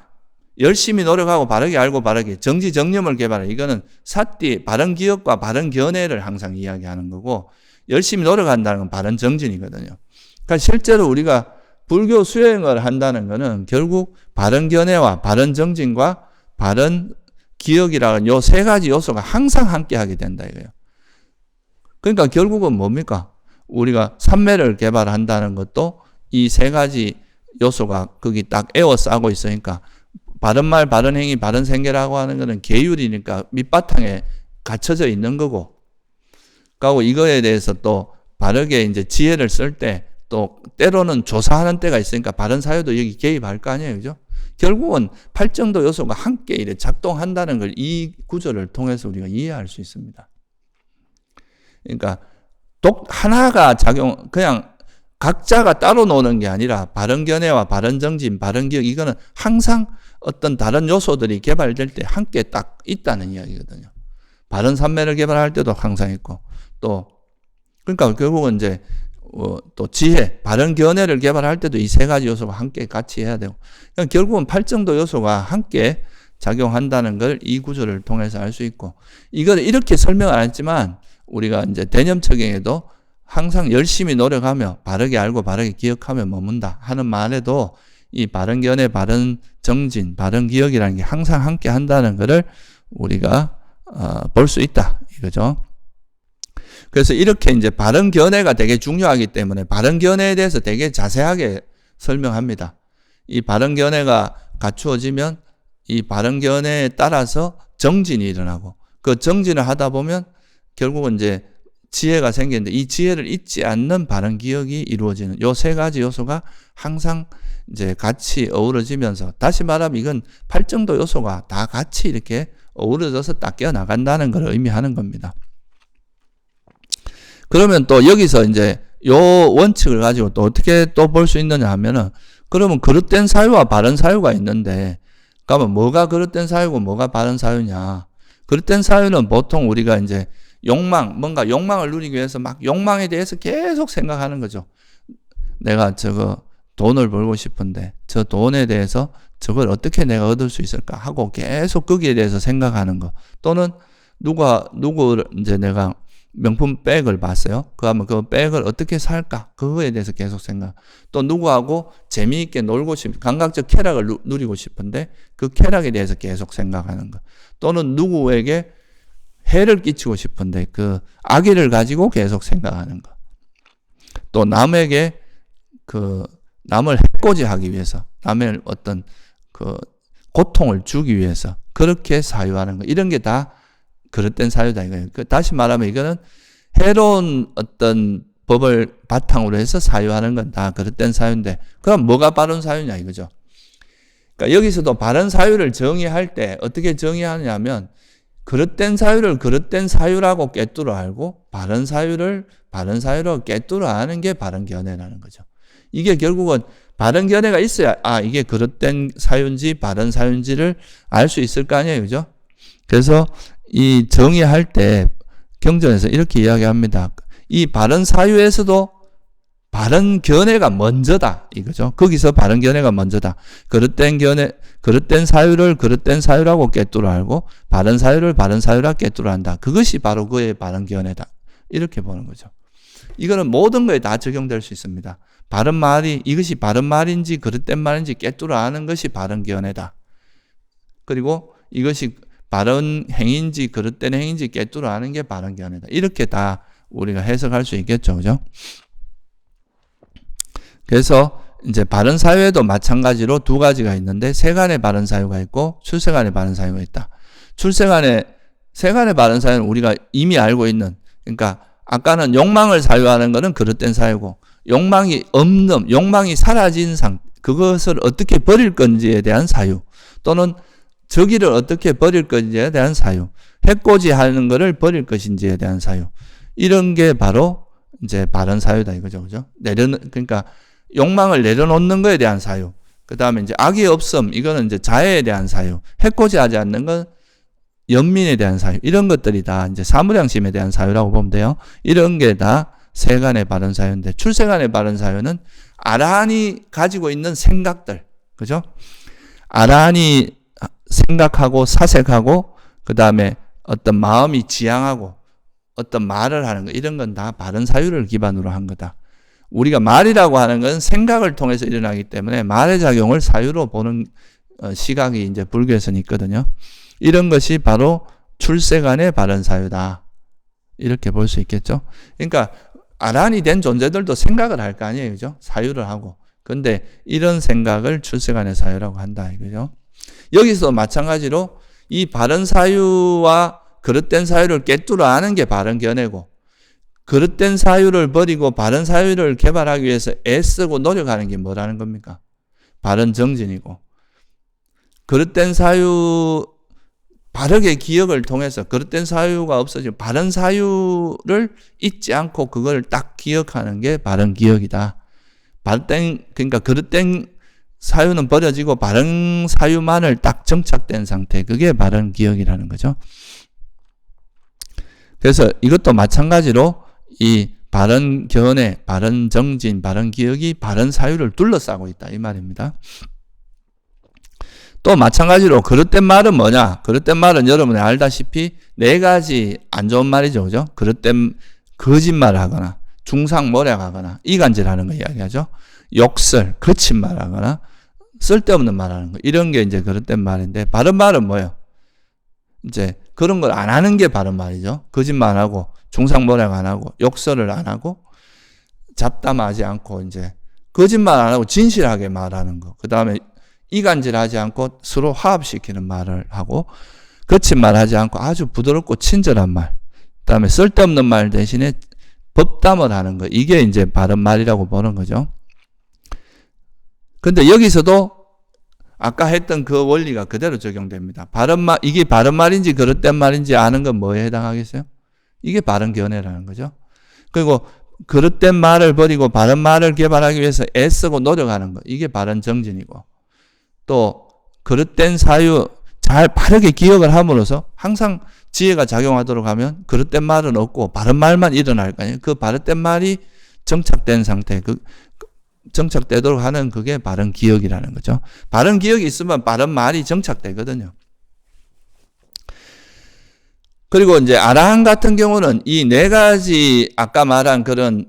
열심히 노력하고 바르게 알고 바르게 정지정념을 개발해. 이거는 사띠, 바른 기억과 바른 견해를 항상 이야기하는 거고, 열심히 노력한다는 건 바른 정진이거든요. 그러니까 실제로 우리가 불교 수행을 한다는 거는 결국 바른 견해와 바른 정진과 바른 기억이라는 요 세 가지 요소가 항상 함께 하게 된다 이거예요. 그러니까 결국은 뭡니까? 우리가 삼매를 개발한다는 것도 이 세 가지 요소가 거기 딱 에워싸고 있으니까, 바른 말, 바른 행위, 바른 생계라고 하는 거는 계율이니까 밑바탕에 갇혀져 있는 거고, 그리고 이거에 대해서 또 바르게 이제 지혜를 쓸 때 또 때로는 조사하는 때가 있으니까 바른 사유도 여기 개입할 거 아니에요, 그죠? 결국은 팔정도 요소가 함께 이래 작동한다는 걸 이 구절을 통해서 우리가 이해할 수 있습니다. 그러니까 하나가 그냥 각자가 따로 노는 게 아니라 바른 견해와 바른 정진, 바른 기억, 이거는 항상 어떤 다른 요소들이 개발될 때 함께 딱 있다는 이야기거든요. 바른 삼매를 개발할 때도 항상 있고, 또 그러니까 결국은 이제 또 지혜, 바른 견해를 개발할 때도 이 세 가지 요소가 함께 같이 해야 되고, 그러니까 결국은 팔정도 요소가 함께 작용한다는 걸 이 구조를 통해서 알 수 있고, 이걸 이렇게 설명 안 했지만 우리가 이제 대념처경에도 항상 열심히 노력하며 바르게 알고 바르게 기억하며 머문다 하는 말에도 이 바른 견해, 바른 정진, 바른 기억이라는 게 항상 함께 한다는 것을 우리가 볼 수 있다 이거죠. 그래서 이렇게 이제 바른 견해가 되게 중요하기 때문에 바른 견해에 대해서 되게 자세하게 설명합니다. 이 바른 견해가 갖추어지면 이 바른 견해에 따라서 정진이 일어나고, 그 정진을 하다 보면 결국은 이제 지혜가 생기는데, 이 지혜를 잊지 않는 바른 기억이 이루어지는 요 세 가지 요소가 항상 이제 같이 어우러지면서, 다시 말하면 이건 팔정도 요소가 다 같이 이렇게 어우러져서 딱 깨어나간다는 걸 의미하는 겁니다. 그러면 또 여기서 이제 요 원칙을 가지고 또 어떻게 또 볼 수 있느냐 하면은, 그러면 그릇된 사유와 바른 사유가 있는데, 그러면 뭐가 그릇된 사유고 뭐가 바른 사유냐? 그릇된 사유는 보통 우리가 이제 뭔가 욕망을 누리기 위해서 막 욕망에 대해서 계속 생각하는 거죠. 내가 돈을 벌고 싶은데 저 돈에 대해서 저걸 어떻게 내가 얻을 수 있을까 하고 계속 거기에 대해서 생각하는 거. 또는 누구 이제 내가 명품 백을 봤어요. 그러면 그 백을 어떻게 살까? 그거에 대해서 계속 생각. 또 누구하고 재미있게 놀고 감각적 쾌락을 누리고 싶은데 그 쾌락에 대해서 계속 생각하는 거. 또는 누구에게 해를 끼치고 싶은데 그 악의를 가지고 계속 생각하는 거. 또 남에게 남을 해코지하기 위해서, 남의 어떤 고통을 주기 위해서 그렇게 사유하는 거. 이런 게 다 그릇된 사유다 이거예요. 다시 말하면 이거는 새로운 어떤 법을 바탕으로 해서 사유하는 건 다 그릇된 사유인데, 그럼 뭐가 바른 사유냐 이거죠. 그러니까 여기서도 바른 사유를 정의할 때 어떻게 정의하냐면, 그릇된 사유를 그릇된 사유라고 꿰뚫어 알고 바른 사유를 바른 사유로 꿰뚫어 아는 게 바른 견해라는 거죠. 이게 결국은 바른 견해가 있어야 이게 그릇된 사유인지 바른 사유인지를 알 수 있을 거 아니에요, 그죠? 그래서 이 정의할 때 경전에서 이렇게 이야기합니다. 이 바른 사유에서도 바른 견해가 먼저다 이거죠. 거기서 바른 견해가 먼저다. 그릇된 견해, 그릇된 사유를 그릇된 사유라고 꿰뚫어 알고 바른 사유를 바른 사유라 꿰뚫어 한다. 그것이 바로 그의 바른 견해다. 이렇게 보는 거죠. 이거는 모든 거에 다 적용될 수 있습니다. 바른 말이 이것이 바른 말인지 그릇된 말인지 꿰뚫어 아는 것이 바른 견해다. 그리고 이것이 바른 행인지 그릇된 행인지 꿰뚫어 아는 게 바른 견해다. 이렇게 다 우리가 해석할 수 있겠죠, 그죠? 그래서 이제 바른 사유에도 마찬가지로 두 가지가 있는데, 세간의 바른 사유가 있고 출세간의 바른 사유가 있다. 세간의 바른 사유는 우리가 이미 알고 있는, 그러니까 아까는 욕망을 사유하는 것은 그릇된 사유고, 욕망이 없는, 욕망이 사라진 그것을 어떻게 버릴 건지에 대한 사유, 또는 저기를 어떻게 버릴 건지에 대한 사유, 해코지 하는 것을 버릴 것인지에 대한 사유, 이런 게 바로 이제 바른 사유다 이거죠, 그죠? 그러니까 욕망을 내려놓는 것에 대한 사유, 그 다음에 이제 악이 없음, 이거는 이제 자애에 대한 사유, 해코지하지 않는 건 연민에 대한 사유, 이런 것들이 다 이제 사무량심에 대한 사유라고 보면 돼요. 이런 게 다 세간의 바른 사유인데, 출세간의 바른 사유는 아라한이 가지고 있는 생각들, 그죠? 아라한이 생각하고 사색하고 그 다음에 어떤 마음이 지향하고 어떤 말을 하는 거, 이런 건 다 바른 사유를 기반으로 한 거다. 우리가 말이라고 하는 건 생각을 통해서 일어나기 때문에 말의 작용을 사유로 보는 시각이 이제 불교에서는 있거든요. 이런 것이 바로 출세간의 바른 사유다. 이렇게 볼 수 있겠죠. 그러니까 아란이 된 존재들도 생각을 할 거 아니에요, 그죠? 사유를 하고. 근데 이런 생각을 출세간의 사유라고 한다, 이거죠. 여기서 마찬가지로 이 바른 사유와 그릇된 사유를 꿰뚫어 아는 게 바른 견해고, 그릇된 사유를 버리고 바른 사유를 개발하기 위해서 애쓰고 노력하는 게 뭐라는 겁니까? 바른 정진이고, 그릇된 사유, 바르게 기억을 통해서 그릇된 사유가 없어지고 바른 사유를 잊지 않고 그걸 딱 기억하는 게 바른 기억이다. 그러니까 그릇된 사유는 버려지고 바른 사유만을 딱 정착된 상태, 그게 바른 기억이라는 거죠. 그래서 이것도 마찬가지로 이 바른 견해, 바른 정진, 바른 기억이 바른 사유를 둘러싸고 있다, 이 말입니다. 또 마찬가지로 그릇된 말은 뭐냐? 그릇된 말은 여러분이 알다시피 네 가지 안 좋은 말이죠, 그죠? 그릇된 거짓말을 하거나 중상모략하거나 이간질하는 거 이야기하죠. 욕설, 거친 말하거나 쓸데없는 말하는 거, 이런 게 이제 그릇된 말인데, 바른 말은 뭐예요? 이제 그런 걸 안 하는 게 바른 말이죠. 거짓말 안 하고 중상모략 안 하고 욕설을 안 하고 잡담하지 않고 이제 거짓말 안 하고 진실하게 말하는 거. 그 다음에 이간질하지 않고 서로 화합시키는 말을 하고, 거친 말 하지 않고 아주 부드럽고 친절한 말, 그 다음에 쓸데없는 말 대신에 법담을 하는 거, 이게 이제 바른 말이라고 보는 거죠. 근데 여기서도 아까 했던 그 원리가 그대로 적용됩니다. 바른 말, 이게 바른 말인지 그릇된 말인지 아는 건 뭐에 해당하겠어요? 이게 바른 견해라는 거죠. 그리고 그릇된 말을 버리고 바른 말을 개발하기 위해서 애쓰고 노력하는 거, 이게 바른 정진이고, 또 그릇된 사유 잘 바르게 기억을 함으로써 항상 지혜가 작용하도록 하면 그릇된 말은 없고 바른 말만 일어날 거 아니에요. 그 바른된 말이 정착된 상태, 정착되도록 하는 그게 바른 기억이라는 거죠. 바른 기억이 있으면 바른 말이 정착되거든요. 그리고 이제 아라한 같은 경우는 이 네 가지 아까 말한 그런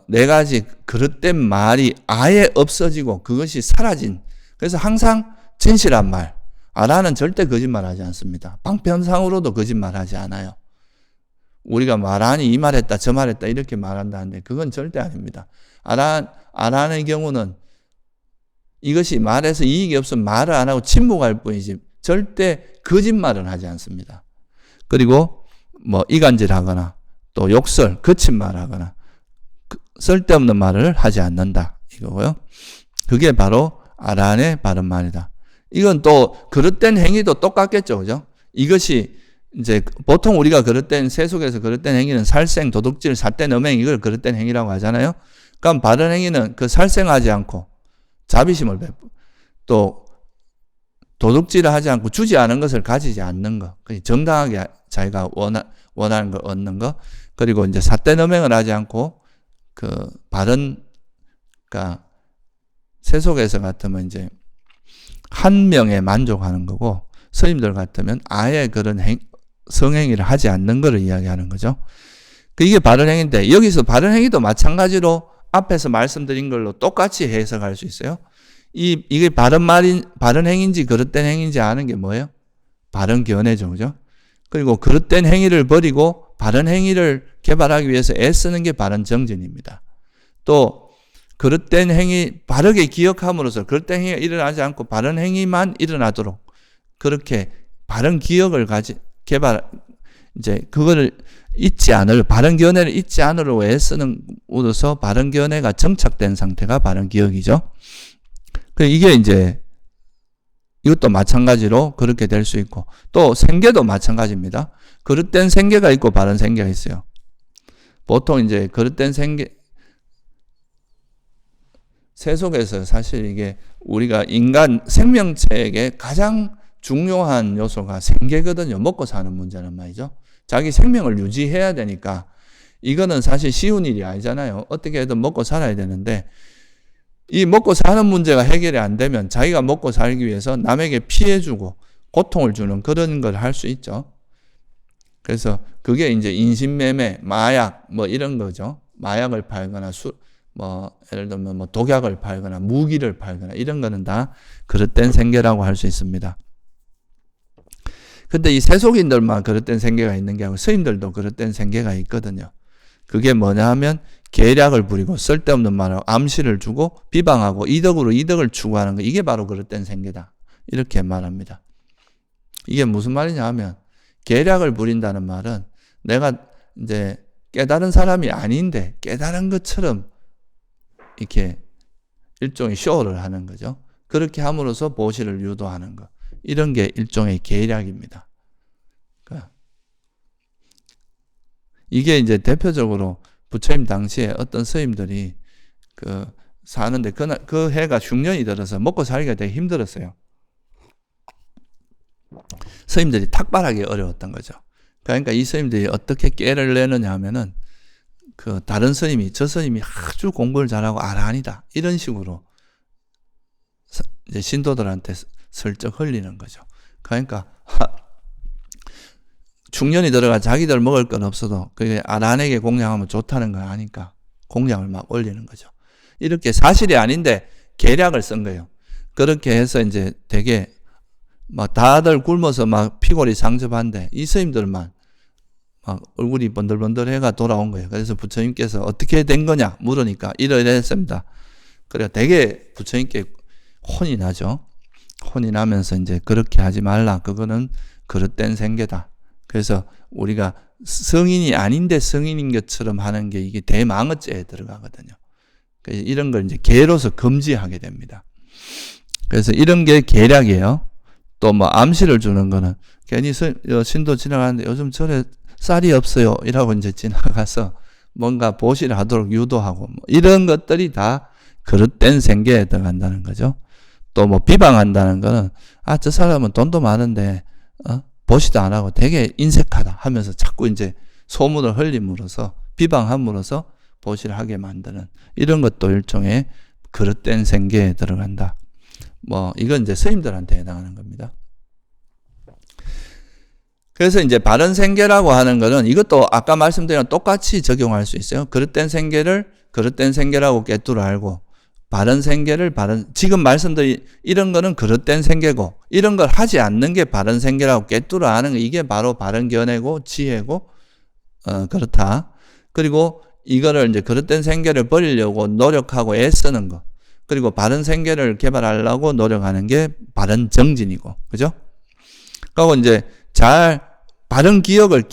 네 가지 그릇된 말이 아예 없어지고 그것이 사라진, 그래서 항상 진실한 말, 아라한은 절대 거짓말하지 않습니다. 방편상으로도 거짓말하지 않아요. 우리가 말하니 이 말했다 저 말했다 이렇게 말한다는데 그건 절대 아닙니다. 아라한의 경우는 이것이 말해서 이익이 없으면 말을 안 하고 침묵할 뿐이지 절대 거짓말은 하지 않습니다. 그리고 뭐 이간질하거나 또 욕설, 거친 말하거나 쓸데없는 말을 하지 않는다 이거고요. 그게 바로 아란의 바른 말이다. 이건 또 그릇된 행위도 똑같겠죠, 그죠? 이것이 이제 보통 우리가 그릇된 세속에서 그릇된 행위는 살생, 도둑질, 삿된 음행 이걸 그릇된 행위라고 하잖아요. 그럼 바른 행위는 그 살생하지 않고 자비심을 베푸고 또 도둑질을 하지 않고 주지 않은 것을 가지지 않는 것, 정당하게 자기가 원하는 걸 얻는 것, 그리고 이제 삿된 음행을 하지 않고 그 바른, 그러니까 세속에서 같으면 이제 한 명에 만족하는 거고 스님들 같으면 아예 그런 성행위를 하지 않는 것을 이야기하는 거죠. 이게 바른 행위인데 여기서 바른 행위도 마찬가지로 앞에서 말씀드린 걸로 똑같이 해석할 수 있어요. 이게 바른 행위인지 그릇된 행위인지 아는 게 뭐예요? 바른 견해죠, 그죠? 그리고 그릇된 행위를 버리고 바른 행위를 개발하기 위해서 애쓰는 게 바른 정진입니다. 또 그릇된 행위 바르게 기억함으로써 그릇된 행위가 일어나지 않고 바른 행위만 일어나도록 그렇게 바른 기억을 이제 그거를 잊지 않을 바른 견해를 잊지 않으려고 애쓰는 으로써 바른 견해가 정착된 상태가 바른 기억이죠. 이게 이제 이것도 마찬가지로 그렇게 될 수 있고 또 생계도 마찬가지입니다. 그릇된 생계가 있고 바른 생계가 있어요. 보통 이제 그릇된 세속에서 사실 이게 우리가 인간 생명체에게 가장 중요한 요소가 생계거든요. 먹고 사는 문제는 말이죠. 자기 생명을 유지해야 되니까 이거는 사실 쉬운 일이 아니잖아요. 어떻게 해도 먹고 살아야 되는데 이 먹고 사는 문제가 해결이 안 되면 자기가 먹고 살기 위해서 남에게 피해주고 고통을 주는 그런 걸 할 수 있죠. 그래서 그게 이제 인신매매, 마약 뭐 이런 거죠. 마약을 팔거나 예를 들면 독약을 팔거나 무기를 팔거나 이런 거는 다 그릇된 생계라고 할 수 있습니다. 근데 이 세속인들만 그릇된 생계가 있는 게 아니고 스님들도 그릇된 생계가 있거든요. 그게 뭐냐 하면 계략을 부리고 쓸데없는 말하고 암시를 주고 비방하고 이덕으로 이덕을 추구하는 거, 이게 바로 그릇된 생계다 이렇게 말합니다. 이게 무슨 말이냐 하면 계략을 부린다는 말은 내가 이제 깨달은 사람이 아닌데 깨달은 것처럼 이렇게 일종의 쇼를 하는 거죠. 그렇게 함으로써 보시를 유도하는 것, 이런 게 일종의 계략입니다. 이게 이제 대표적으로 부처님 당시에 어떤 스님들이 사는데 그 해가 흉년이 들어서 먹고 살기가 되게 힘들었어요. 스님들이 탁발하기 어려웠던 거죠. 그러니까 이 스님들이 어떻게 깨를 내느냐 하면은 다른 스님이 저 스님이 아주 공부를 잘하고 아란이다 이런 식으로 이제 신도들한테 슬쩍 흘리는 거죠. 그러니까 중년이 들어가 자기들 먹을 건 없어도 그게 아란에게 공양하면 좋다는 걸 아니까 공양을 막 올리는 거죠. 이렇게 사실이 아닌데 계략을 쓴 거예요. 그렇게 해서 이제 되게 막 다들 굶어서 막 피골이 상접한데 이 스님들만 막 얼굴이 번들번들해가 돌아온 거예요. 그래서 부처님께서 어떻게 된 거냐 물으니까 이러이러했습니다. 그래서 되게 부처님께 혼이 나죠. 혼이 나면서 이제 그렇게 하지 말라. 그거는 그릇된 생계다. 그래서 우리가 성인이 아닌데 성인인 것처럼 하는 게 이게 대망어죄에 들어가거든요. 그래서 이런 걸 이제 계로서 금지하게 됩니다. 그래서 이런 게 계략이에요. 또 암시를 주는 거는 괜히 신도 지나가는데 요즘 절에 쌀이 없어요. 이라고 이제 지나가서 뭔가 보시를 하도록 유도하고 이런 것들이 다 그릇된 생계에 들어간다는 거죠. 또 비방한다는 거는 저 사람은 돈도 많은데 보시도 안 하고 되게 인색하다 하면서 자꾸 이제 소문을 흘림으로써 비방함으로써 보시를 하게 만드는 이런 것도 일종의 그릇된 생계에 들어간다. 이건 이제 스님들한테 해당하는 겁니다. 그래서 이제 바른 생계라고 하는 거는 이것도 아까 말씀드린 똑같이 적용할 수 있어요. 그릇된 생계를 그릇된 생계라고 깨뚫어 알고 바른 생계를 지금 말씀드린 이런 거는 그릇된 생계고 이런 걸 하지 않는 게 바른 생계라고 깨뚫어 아는 거, 이게 바로 바른 견해고 지혜고 그렇다. 그리고 이거를 이제 그릇된 생계를 버리려고 노력하고 애쓰는 거, 그리고 바른 생계를 개발하려고 노력하는 게 바른 정진이고, 그죠? 그리고 이제 바른 기억을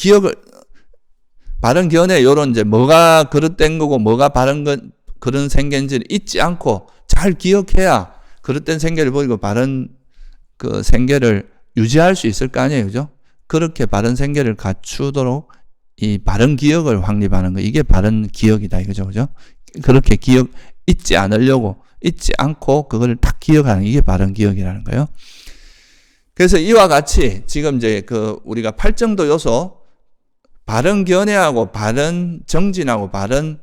바른 견해 요런 이제 뭐가 그릇된 거고 뭐가 바른 그런 생계인지를 잊지 않고 잘 기억해야 그릇된 생계를 버리고 바른 그 생계를 유지할 수 있을 거 아니에요. 그죠? 그렇게 바른 생계를 갖추도록 이 바른 기억을 확립하는 거. 이게 바른 기억이다. 이거죠. 그죠? 그렇게 잊지 않으려고, 잊지 않고 그걸 딱 기억하는 이게 바른 기억이라는 거예요. 그래서 이와 같이 지금 이제 우리가 팔정도 요소, 바른 견해하고 바른 정진하고 바른,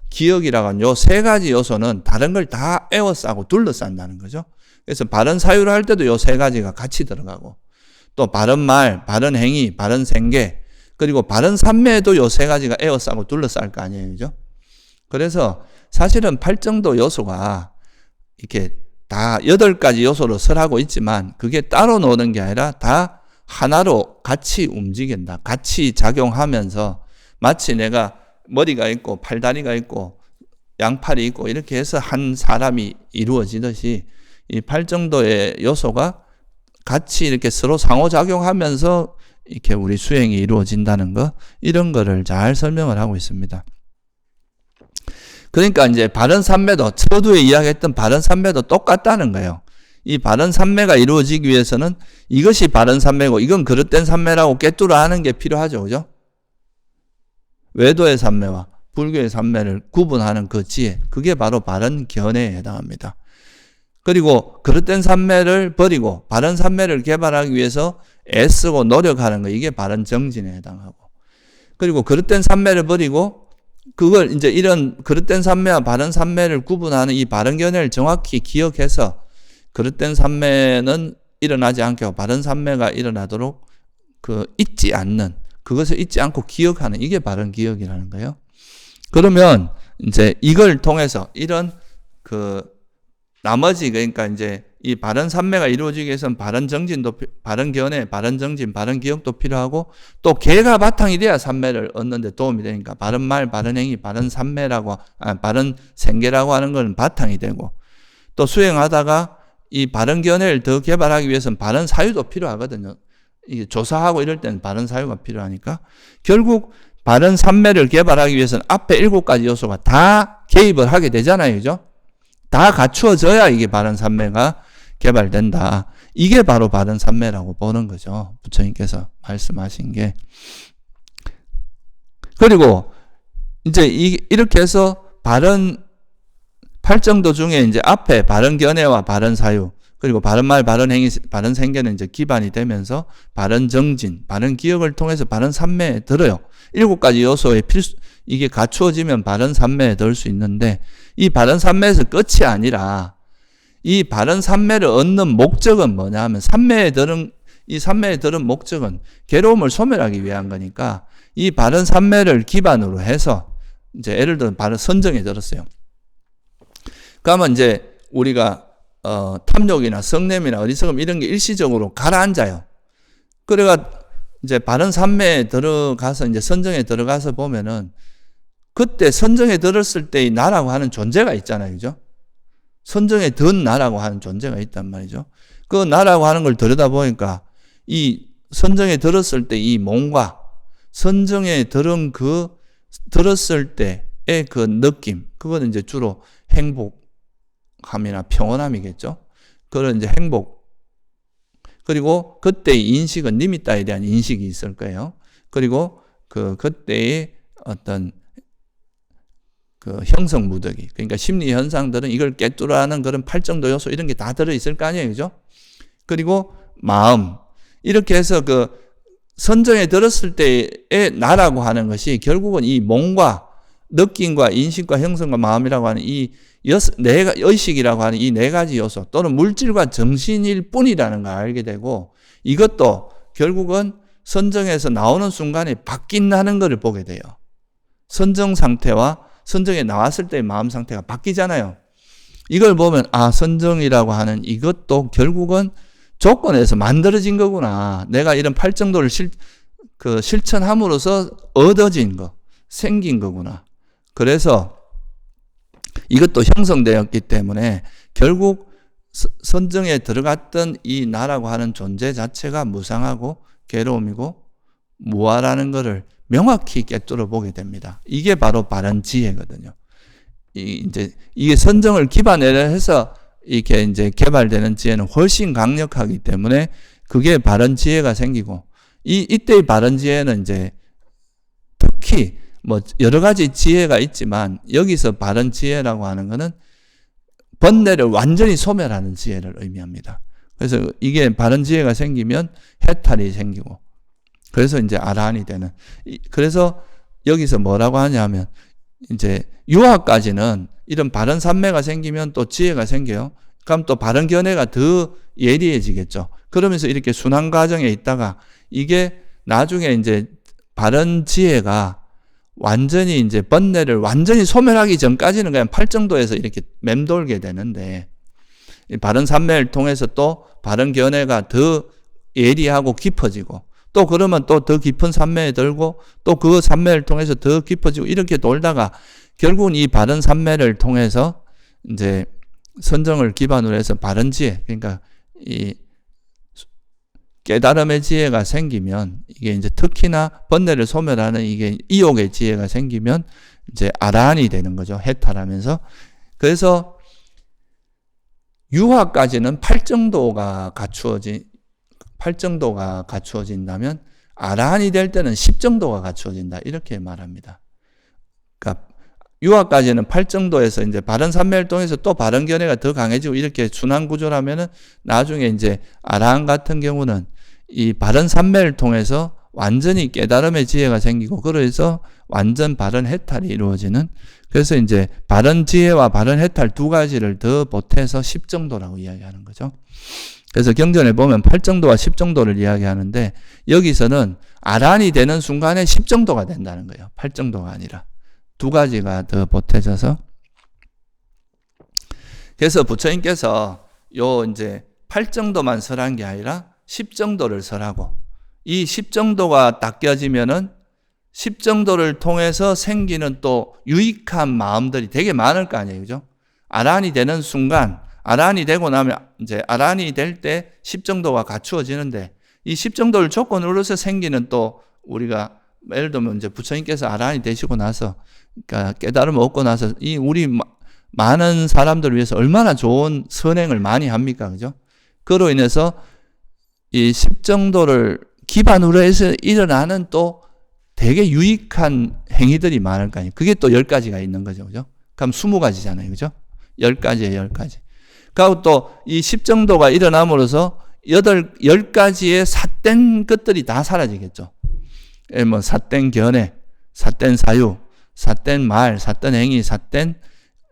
기억이라고 하는 요 세 가지 요소는 다른 걸 다 에워싸고 둘러싼다는 거죠. 그래서 바른 사유를 할 때도 요 세 가지가 같이 들어가고, 또 바른 말, 바른 행위, 바른 생계, 그리고 바른 삼매에도 요 세 가지가 에워싸고 둘러쌀 거 아니에요. 그죠? 그래서 사실은 팔정도 요소가 이렇게 다 8가지 요소로 설하고 있지만 그게 따로 노는 게 아니라 다 하나로 같이 움직인다. 같이 작용하면서 마치 내가 머리가 있고 팔다리가 있고 양팔이 있고 이렇게 해서 한 사람이 이루어지듯이 이 팔정도의 요소가 같이 이렇게 서로 상호작용하면서 이렇게 우리 수행이 이루어진다는 거, 이런 거를 잘 설명을 하고 있습니다. 그러니까 이제 바른 삼매도, 서두에 이야기했던 바른 삼매도 똑같다는 거예요. 이 바른 삼매가 이루어지기 위해서는 이것이 바른 삼매고 이건 그릇된 삼매라고 꿰뚫어 하는 게 필요하죠. 그죠? 외도의 삼매와 불교의 삼매를 구분하는 그 지혜, 그게 바로 바른 견해에 해당합니다. 그리고 그릇된 삼매를 버리고 바른 삼매를 개발하기 위해서 애쓰고 노력하는 거, 이게 바른 정진에 해당하고, 그리고 그릇된 삼매를 버리고 그걸 이제 이런 그릇된 삼매와 바른 삼매를 구분하는 이 바른 견해를 정확히 기억해서 그릇된 삼매는 일어나지 않게 하고 바른 삼매가 일어나도록 잊지 않는, 그것을 잊지 않고 기억하는, 이게 바른 기억이라는 거예요. 그러면 이제 이걸 통해서 이런 나머지, 그러니까 이제 이 바른 삼매가 이루어지기 위해서는 바른 정진도, 바른 견해, 바른 정진, 바른 기억도 필요하고, 또 개가 바탕이 돼야 삼매를 얻는 데 도움이 되니까 바른 말, 바른 행위, 바른 삼매라고, 바른 생계라고 하는 건 바탕이 되고, 또 수행하다가 이 바른 견해를 더 개발하기 위해서는 바른 사유도 필요하거든요. 이게 조사하고 이럴 때는 바른 사유가 필요하니까 결국 바른 삼매를 개발하기 위해서는 앞에 7가지 요소가 다 개입을 하게 되잖아요. 그죠? 다 갖추어져야 이게 바른 삼매가 개발된다. 이게 바로 바른 삼매라고 보는 거죠. 부처님께서 말씀하신 게. 그리고 이제 이렇게 해서 바른 팔정도 중에 이제 앞에 바른 견해와 바른 사유, 그리고 바른 말, 바른 행위, 바른 생계는 이제 기반이 되면서 바른 정진, 바른 기억을 통해서 바른 삼매에 들어요. 7가지 요소에 이게 갖추어지면 바른 삼매에 들 수 있는데, 이 바른 삼매에서 끝이 아니라 이 바른 삼매를 얻는 목적은 뭐냐 하면 이 삼매에 들은 목적은 괴로움을 소멸하기 위한 거니까 이 바른 삼매를 기반으로 해서 이제 예를 들어 바른 선정에 들었어요. 그러면 이제 우리가 탐욕이나 성냄이나 어리석음 이런 게 일시적으로 가라앉아요. 그래가 이제 바른 삼매에 들어가서 이제 선정에 들어가서 보면은 그때 선정에 들었을 때의 나라고 하는 존재가 있잖아요. 그죠? 선정에 든 나라고 하는 존재가 있단 말이죠. 그 나라고 하는 걸 들여다보니까 이 선정에 들었을 때 이 몸과 선정에 들었을 때의 그 느낌, 그거는 이제 주로 행복함이나 평온함이겠죠. 그런 이제 행복. 그리고 그때의 인식은 니미따에 대한 인식이 있을 거예요. 그리고 그때의 어떤 형성 무더기, 그러니까 심리 현상들은 이걸 꿰뚫어하는 그런 팔정도 요소 이런 게 다 들어있을 거 아니에요. 그죠? 그리고 마음. 이렇게 해서 선정에 들었을 때의 나라고 하는 것이 결국은 이 몸과 느낌과 인식과 형성과 마음이라고 하는 이 의식이라고 하는 이 4가지 요소 또는 물질과 정신일 뿐이라는 걸 알게 되고, 이것도 결국은 선정에서 나오는 순간에 바뀐다는 것을 보게 돼요. 선정 상태와 선정에 나왔을 때의 마음 상태가 바뀌잖아요. 이걸 보면 선정이라고 하는 이것도 결국은 조건에서 만들어진 거구나. 내가 이런 팔정도를 실천함으로써 얻어진 거, 생긴 거구나. 그래서 이것도 형성되었기 때문에 결국 선정에 들어갔던 이 나라고 하는 존재 자체가 무상하고 괴로움이고 무아라는 것을 명확히 꿰뚫어 보게 됩니다. 이게 바로 바른 지혜거든요. 이게 선정을 기반으로 해서 이렇게 이제 개발되는 지혜는 훨씬 강력하기 때문에 그게 바른 지혜가 생기고, 이때의 바른 지혜는 이제 특히 뭐 여러 가지 지혜가 있지만 여기서 바른 지혜라고 하는 거는 번뇌를 완전히 소멸하는 지혜를 의미합니다. 그래서 이게 바른 지혜가 생기면 해탈이 생기고, 그래서 이제 아라한이 되는. 그래서 여기서 뭐라고 하냐면 이제 유아까지는 이런 바른 삼매가 생기면 또 지혜가 생겨요. 그럼 또 바른 견해가 더 예리해지겠죠. 그러면서 이렇게 순환 과정에 있다가 이게 나중에 이제 바른 지혜가 완전히 이제 번뇌를 완전히 소멸하기 전까지는 그냥 팔정도에서 이렇게 맴돌게 되는데, 이 바른 삼매를 통해서 또 바른 견해가 더 예리하고 깊어지고, 또 그러면 또 더 깊은 삼매에 들고, 또 그 삼매를 통해서 더 깊어지고, 이렇게 돌다가 결국은 이 바른 삼매를 통해서 이제 선정을 기반으로 해서 바른 지혜, 그러니까 이 깨달음의 지혜가 생기면, 이게 이제 특히나 번뇌를 소멸하는 이게 이욕의 지혜가 생기면 이제 아라한이 되는 거죠. 해탈하면서. 그래서 유화까지는 팔정도가 갖추어진다면 아라한이 될 때는 10정도가 갖추어진다. 이렇게 말합니다. 그러니까 유화까지는 8정도에서 이제 바른 삼매를 통해서 또 바른 견해가 더 강해지고 이렇게 순환 구조라면은 나중에 이제 아라한 같은 경우는 이 바른 삼매를 통해서 완전히 깨달음의 지혜가 생기고, 그래서 완전 바른 해탈이 이루어지는, 그래서 이제 바른 지혜와 바른 해탈 두 가지를 더 보태서 10정도라고 이야기하는 거죠. 그래서 경전에 보면 8정도와 10정도를 이야기하는데, 여기서는 아란이 되는 순간에 10정도가 된다는 거예요. 8정도가 아니라. 두 가지가 더 보태져서. 그래서 부처님께서 요 이제 8정도만 설한 게 아니라 10정도를 설하고, 이 10정도가 닦여지면은 10정도를 통해서 생기는 또 유익한 마음들이 되게 많을 거 아니에요. 그죠? 아란이 되는 순간, 아란이 되고 나면 이제 아란이 될 때 10정도가 갖추어지는데, 이 10정도를 조건으로 해서 생기는 또 우리가 예를 들면 이제 부처님께서 아란이 되시고 나서, 그러니까 깨달음을 얻고 나서 이 우리 많은 사람들을 위해서 얼마나 좋은 선행을 많이 합니까? 그죠? 그로 인해서 이 10정도를 기반으로 해서 일어나는 또 되게 유익한 행위들이 많을 거 아니에요. 그게 또 10가지가 있는 거죠. 그죠? 그럼 20가지잖아요. 그죠? 10가지에 10가지. 그리고 또 이 10정도가 일어남으로써 10가지의 삿된 것들이 다 사라지겠죠. 뭐 삿된 견해, 삿된 사유, 삿된 말, 삿된 행위, 삿된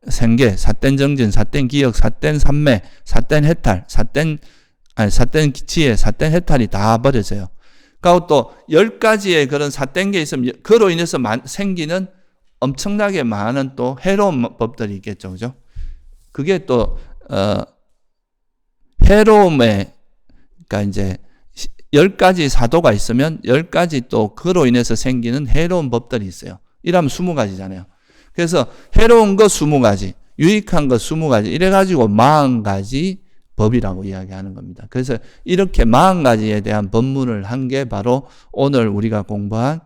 생계, 삿된 정진, 삿된 기억, 삿된 삼매, 삿된 해탈, 삿된 지혜, 삿된 해탈이 다 버려져요. 그리고 또 10가지의 그런 삿된 게 있으면 그로 인해서 생기는 엄청나게 많은 또 해로운 법들이 있겠죠. 그죠? 그게 또 해로움에, 그러니까 이제 10가지 사도가 있으면 10가지 또 그로 인해서 생기는 해로운 법들이 있어요. 이러면 20가지잖아요. 그래서 해로운 거 20가지, 유익한 거 20가지, 이래가지고 40가지 법이라고 이야기하는 겁니다. 그래서 이렇게 40가지에 대한 법문을 한 게 바로 오늘 우리가 공부한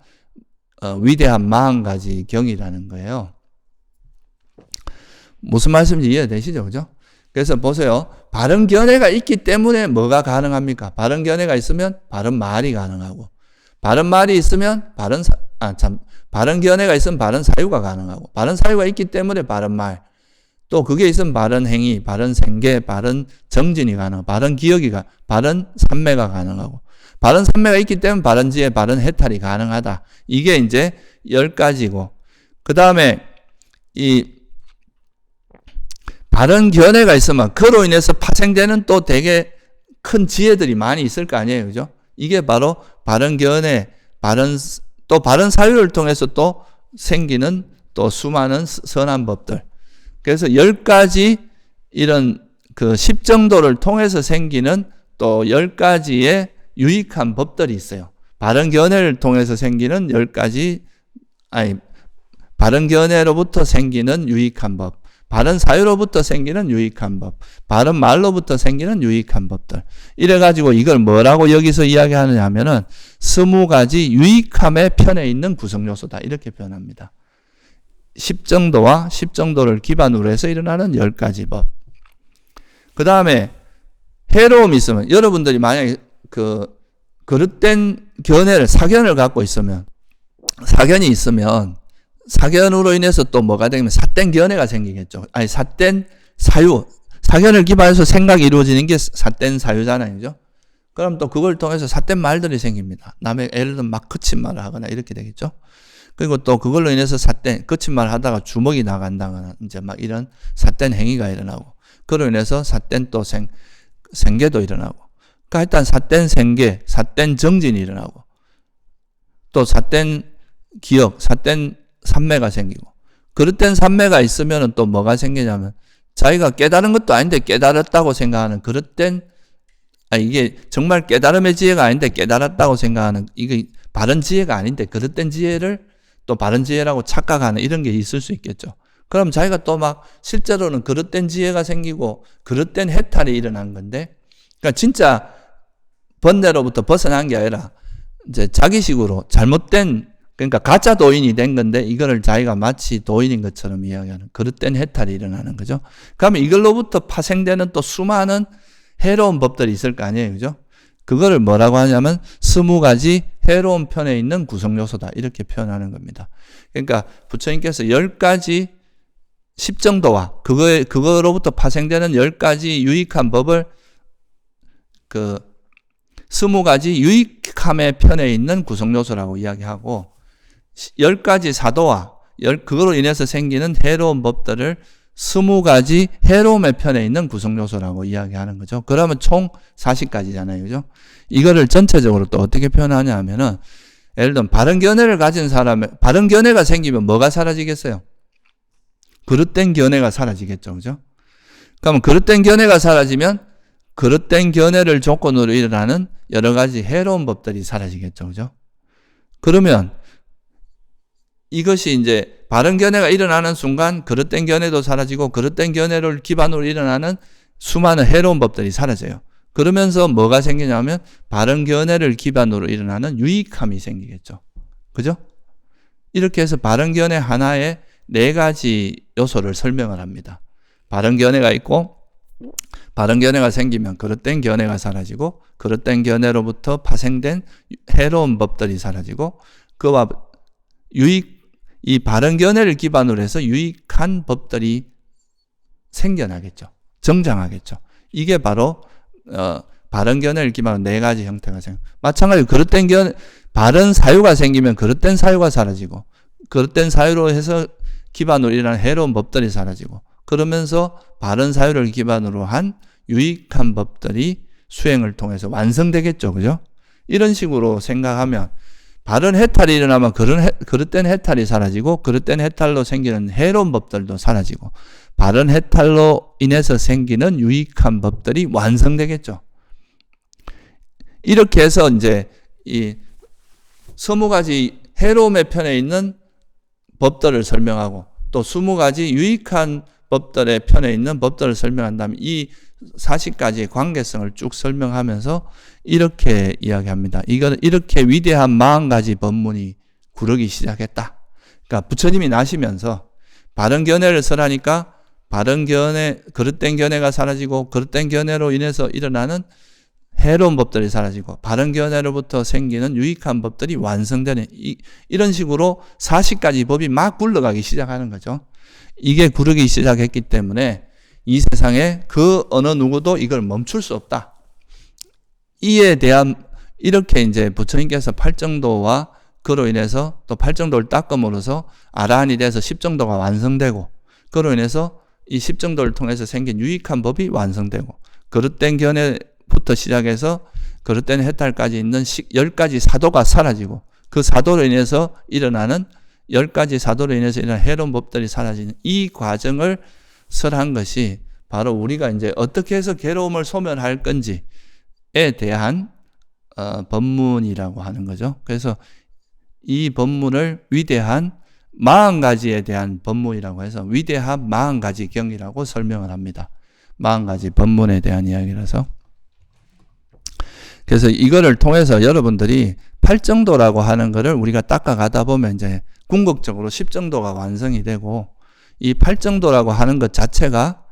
위대한 40가지 경이라는 거예요. 무슨 말씀인지 이해되시죠? 그죠? 그래서 보세요. 바른 견해가 있기 때문에 뭐가 가능합니까? 바른 견해가 있으면 바른 말이 가능하고, 바른 말이 있으면 바른 견해가 있으면 바른 사유가 가능하고, 바른 사유가 있기 때문에 바른 말, 또 그게 있으면 바른 행위, 바른 생계, 바른 정진이 가능하고, 바른 기억이 바른 삼매가 가능하고, 바른 삼매가 있기 때문에 바른 지혜, 바른 해탈이 가능하다. 이게 이제 10가지고, 그 다음에 이 바른 견해가 있으면 그로 인해서 파생되는 또 되게 큰 지혜들이 많이 있을 거 아니에요. 그죠? 이게 바로 바른 견해, 또 바른 사유를 통해서 또 생기는 또 수많은 선한 법들. 그래서 10가지 이런 그 10정도를 통해서 생기는 또 10가지의 유익한 법들이 있어요. 바른 견해를 통해서 생기는 10가지, 바른 견해로부터 생기는 유익한 법. 바른 사유로부터 생기는 유익한 법, 바른 말로부터 생기는 유익한 법들. 이래가지고 이걸 뭐라고 여기서 이야기하느냐 하면은 20가지 유익함의 편에 있는 구성요소다. 이렇게 표현합니다. 10정도와 10정도를 기반으로 해서 일어나는 10가지 법. 그 다음에 해로움이 있으면, 여러분들이 만약에 그릇된 사견을 갖고 있으면, 사견이 있으면, 사견으로 인해서 또 뭐가 되면 삿된 견해가 생기겠죠. 아니, 삿된 사유. 사견을 기반해서 생각이 이루어지는 게 삿된 사유잖아요. 그죠? 그럼 또 그걸 통해서 삿된 말들이 생깁니다. 남의 예를 들면 막 거친 말을 하거나 이렇게 되겠죠. 그리고 또 그걸로 인해서 거친 말 하다가 주먹이 나간다거나 이제 막 이런 삿된 행위가 일어나고, 그로 인해서 삿된 또 생계도 일어나고, 그러니까 일단 삿된 생계, 삿된 정진이 일어나고, 또 삿된 기억, 삿된 삼매가 생기고, 그릇된 삼매가 있으면 또 뭐가 생기냐면 자기가 깨달은 것도 아닌데 깨달았다고 생각하는 이게 정말 깨달음의 지혜가 아닌데 깨달았다고 생각하는, 이게 바른 지혜가 아닌데 그릇된 지혜를 또 바른 지혜라고 착각하는 이런 게 있을 수 있겠죠. 그럼 자기가 또 막 실제로는 그릇된 지혜가 생기고 그릇된 해탈이 일어난 건데, 그러니까 진짜 번뇌로부터 벗어난 게 아니라 이제 자기식으로 잘못된, 그러니까 가짜 도인이 된 건데 이거를 자기가 마치 도인인 것처럼 이야기하는 그릇된 해탈이 일어나는 거죠. 그러면 이걸로부터 파생되는 또 수많은 해로운 법들이 있을 거 아니에요. 그죠? 그거를 뭐라고 하냐면 20가지 해로운 편에 있는 구성요소다. 이렇게 표현하는 겁니다. 그러니까 부처님께서 10가지 10정도와 그거로부터 파생되는 10가지 유익한 법을 20가지 유익함의 편에 있는 구성요소라고 이야기하고, 10가지 사도와 그거로 인해서 생기는 해로운 법들을 20가지 해로움의 편에 있는 구성요소라고 이야기하는 거죠. 그러면 총 40가지잖아요. 그죠? 이거를 전체적으로 또 어떻게 표현하냐 하면은, 예를 들면 바른 견해를 가진 바른 견해가 생기면 뭐가 사라지겠어요? 그릇된 견해가 사라지겠죠. 그죠? 그러면 그릇된 견해가 사라지면 그릇된 견해를 조건으로 일어나는 여러 가지 해로운 법들이 사라지겠죠. 그죠? 그러면 이것이 이제 바른 견해가 일어나는 순간 그릇된 견해도 사라지고, 그릇된 견해를 기반으로 일어나는 수많은 해로운 법들이 사라져요. 그러면서 뭐가 생기냐면 바른 견해를 기반으로 일어나는 유익함이 생기겠죠. 그죠? 이렇게 해서 바른 견해 하나에 4가지 요소를 설명을 합니다. 바른 견해가 있고, 바른 견해가 생기면 그릇된 견해가 사라지고, 그릇된 견해로부터 파생된 해로운 법들이 사라지고, 그와 이 바른 견해를 기반으로 해서 유익한 법들이 생겨나겠죠. 정장하겠죠. 이게 바로 바른 견해를 기반으로 4가지 형태가 마찬가지로 바른 사유가 생기면 그릇된 사유가 사라지고, 그릇된 사유로 해서 기반으로 일어난 해로운 법들이 사라지고, 그러면서 바른 사유를 기반으로 한 유익한 법들이 수행을 통해서 완성되겠죠. 그죠? 이런 식으로 생각하면 바른 해탈이 일어나면 그릇된 해탈이 사라지고, 그릇된 해탈로 생기는 해로운 법들도 사라지고, 바른 해탈로 인해서 생기는 유익한 법들이 완성되겠죠. 이렇게 해서 이제 이 20가지 해로움의 편에 있는 법들을 설명하고, 또 20가지 유익한 법들의 편에 있는 법들을 설명한다면 이 40가지의 관계성을 쭉 설명하면서 이렇게 이야기합니다. 이거는 이렇게 위대한 40가지 법문이 구르기 시작했다. 그러니까 부처님이 나시면서 바른 견해를 설하니까 바른 견해, 그릇된 견해가 사라지고, 그릇된 견해로 인해서 일어나는 해로운 법들이 사라지고, 바른 견해로부터 생기는 유익한 법들이 완성되는 이런 식으로 40가지 법이 막 굴러가기 시작하는 거죠. 이게 구르기 시작했기 때문에 이 세상에 그 어느 누구도 이걸 멈출 수 없다. 이에 대한 이렇게 이제 부처님께서 8정도와 그로 인해서 또 8정도를 닦음으로써 아라한이 돼서 10정도가 완성되고, 그로 인해서 이 10정도를 통해서 생긴 유익한 법이 완성되고, 그릇된 견해부터 시작해서 그릇된 해탈까지 있는 10가지 사도가 사라지고, 그 사도로 인해서 일어나는 10가지 사도로 인해서 일어나는 해로운 법들이 사라지는 이 과정을 설한 것이 바로 우리가 이제 어떻게 해서 괴로움을 소멸할 건지에 대한 법문이라고 하는 거죠. 그래서 이 법문을 위대한 40가지에 대한 법문이라고 해서 위대합 40가지 경이라고 설명을 합니다. 40가지 법문에 대한 이야기라서. 그래서 이거를 통해서 여러분들이 8정도라고 하는 거를 우리가 닦아가다 보면 이제 궁극적으로 10정도가 완성이 되고, 이 8정도라고 하는 것 자체가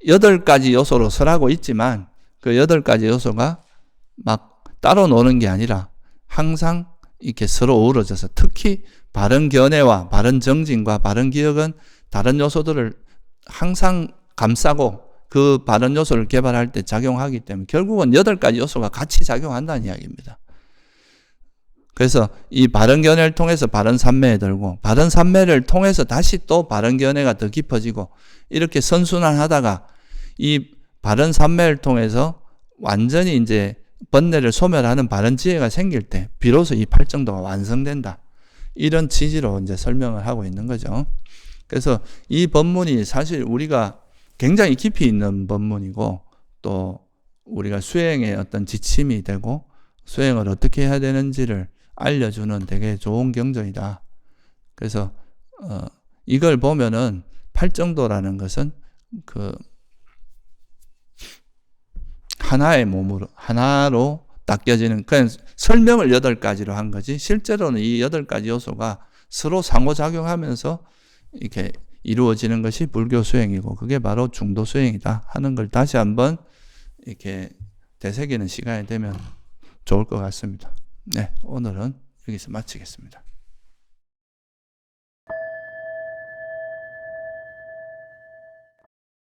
8가지 요소로 설하고 있지만 그 8가지 요소가 막 따로 노는 게 아니라 항상 이렇게 서로 어우러져서, 특히 바른 견해와 바른 정진과 바른 기억은 다른 요소들을 항상 감싸고 그 바른 요소를 개발할 때 작용하기 때문에 결국은 8가지 요소가 같이 작용한다는 이야기입니다. 그래서 이 바른 견해를 통해서 바른 삼매에 들고, 바른 삼매를 통해서 다시 또 바른 견해가 더 깊어지고, 이렇게 선순환하다가 이 바른 삼매를 통해서 완전히 이제 번뇌를 소멸하는 바른 지혜가 생길 때 비로소 이 8정도가 완성된다. 이런 취지로 이제 설명을 하고 있는 거죠. 그래서 이 법문이 사실 우리가 굉장히 깊이 있는 법문이고, 또 우리가 수행의 어떤 지침이 되고 수행을 어떻게 해야 되는지를 알려주는 되게 좋은 경전이다. 그래서 이걸 보면은 8정도라는 것은 그 하나의 몸으로, 하나로 닦여지는, 그냥 설명을 8가지로 한 거지 실제로는 이 8가지 요소가 서로 상호작용하면서 이렇게 이루어지는 것이 불교 수행이고, 그게 바로 중도 수행이다 하는 걸 다시 한번 이렇게 되새기는 시간이 되면 좋을 것 같습니다. 네, 오늘은 여기서 마치겠습니다.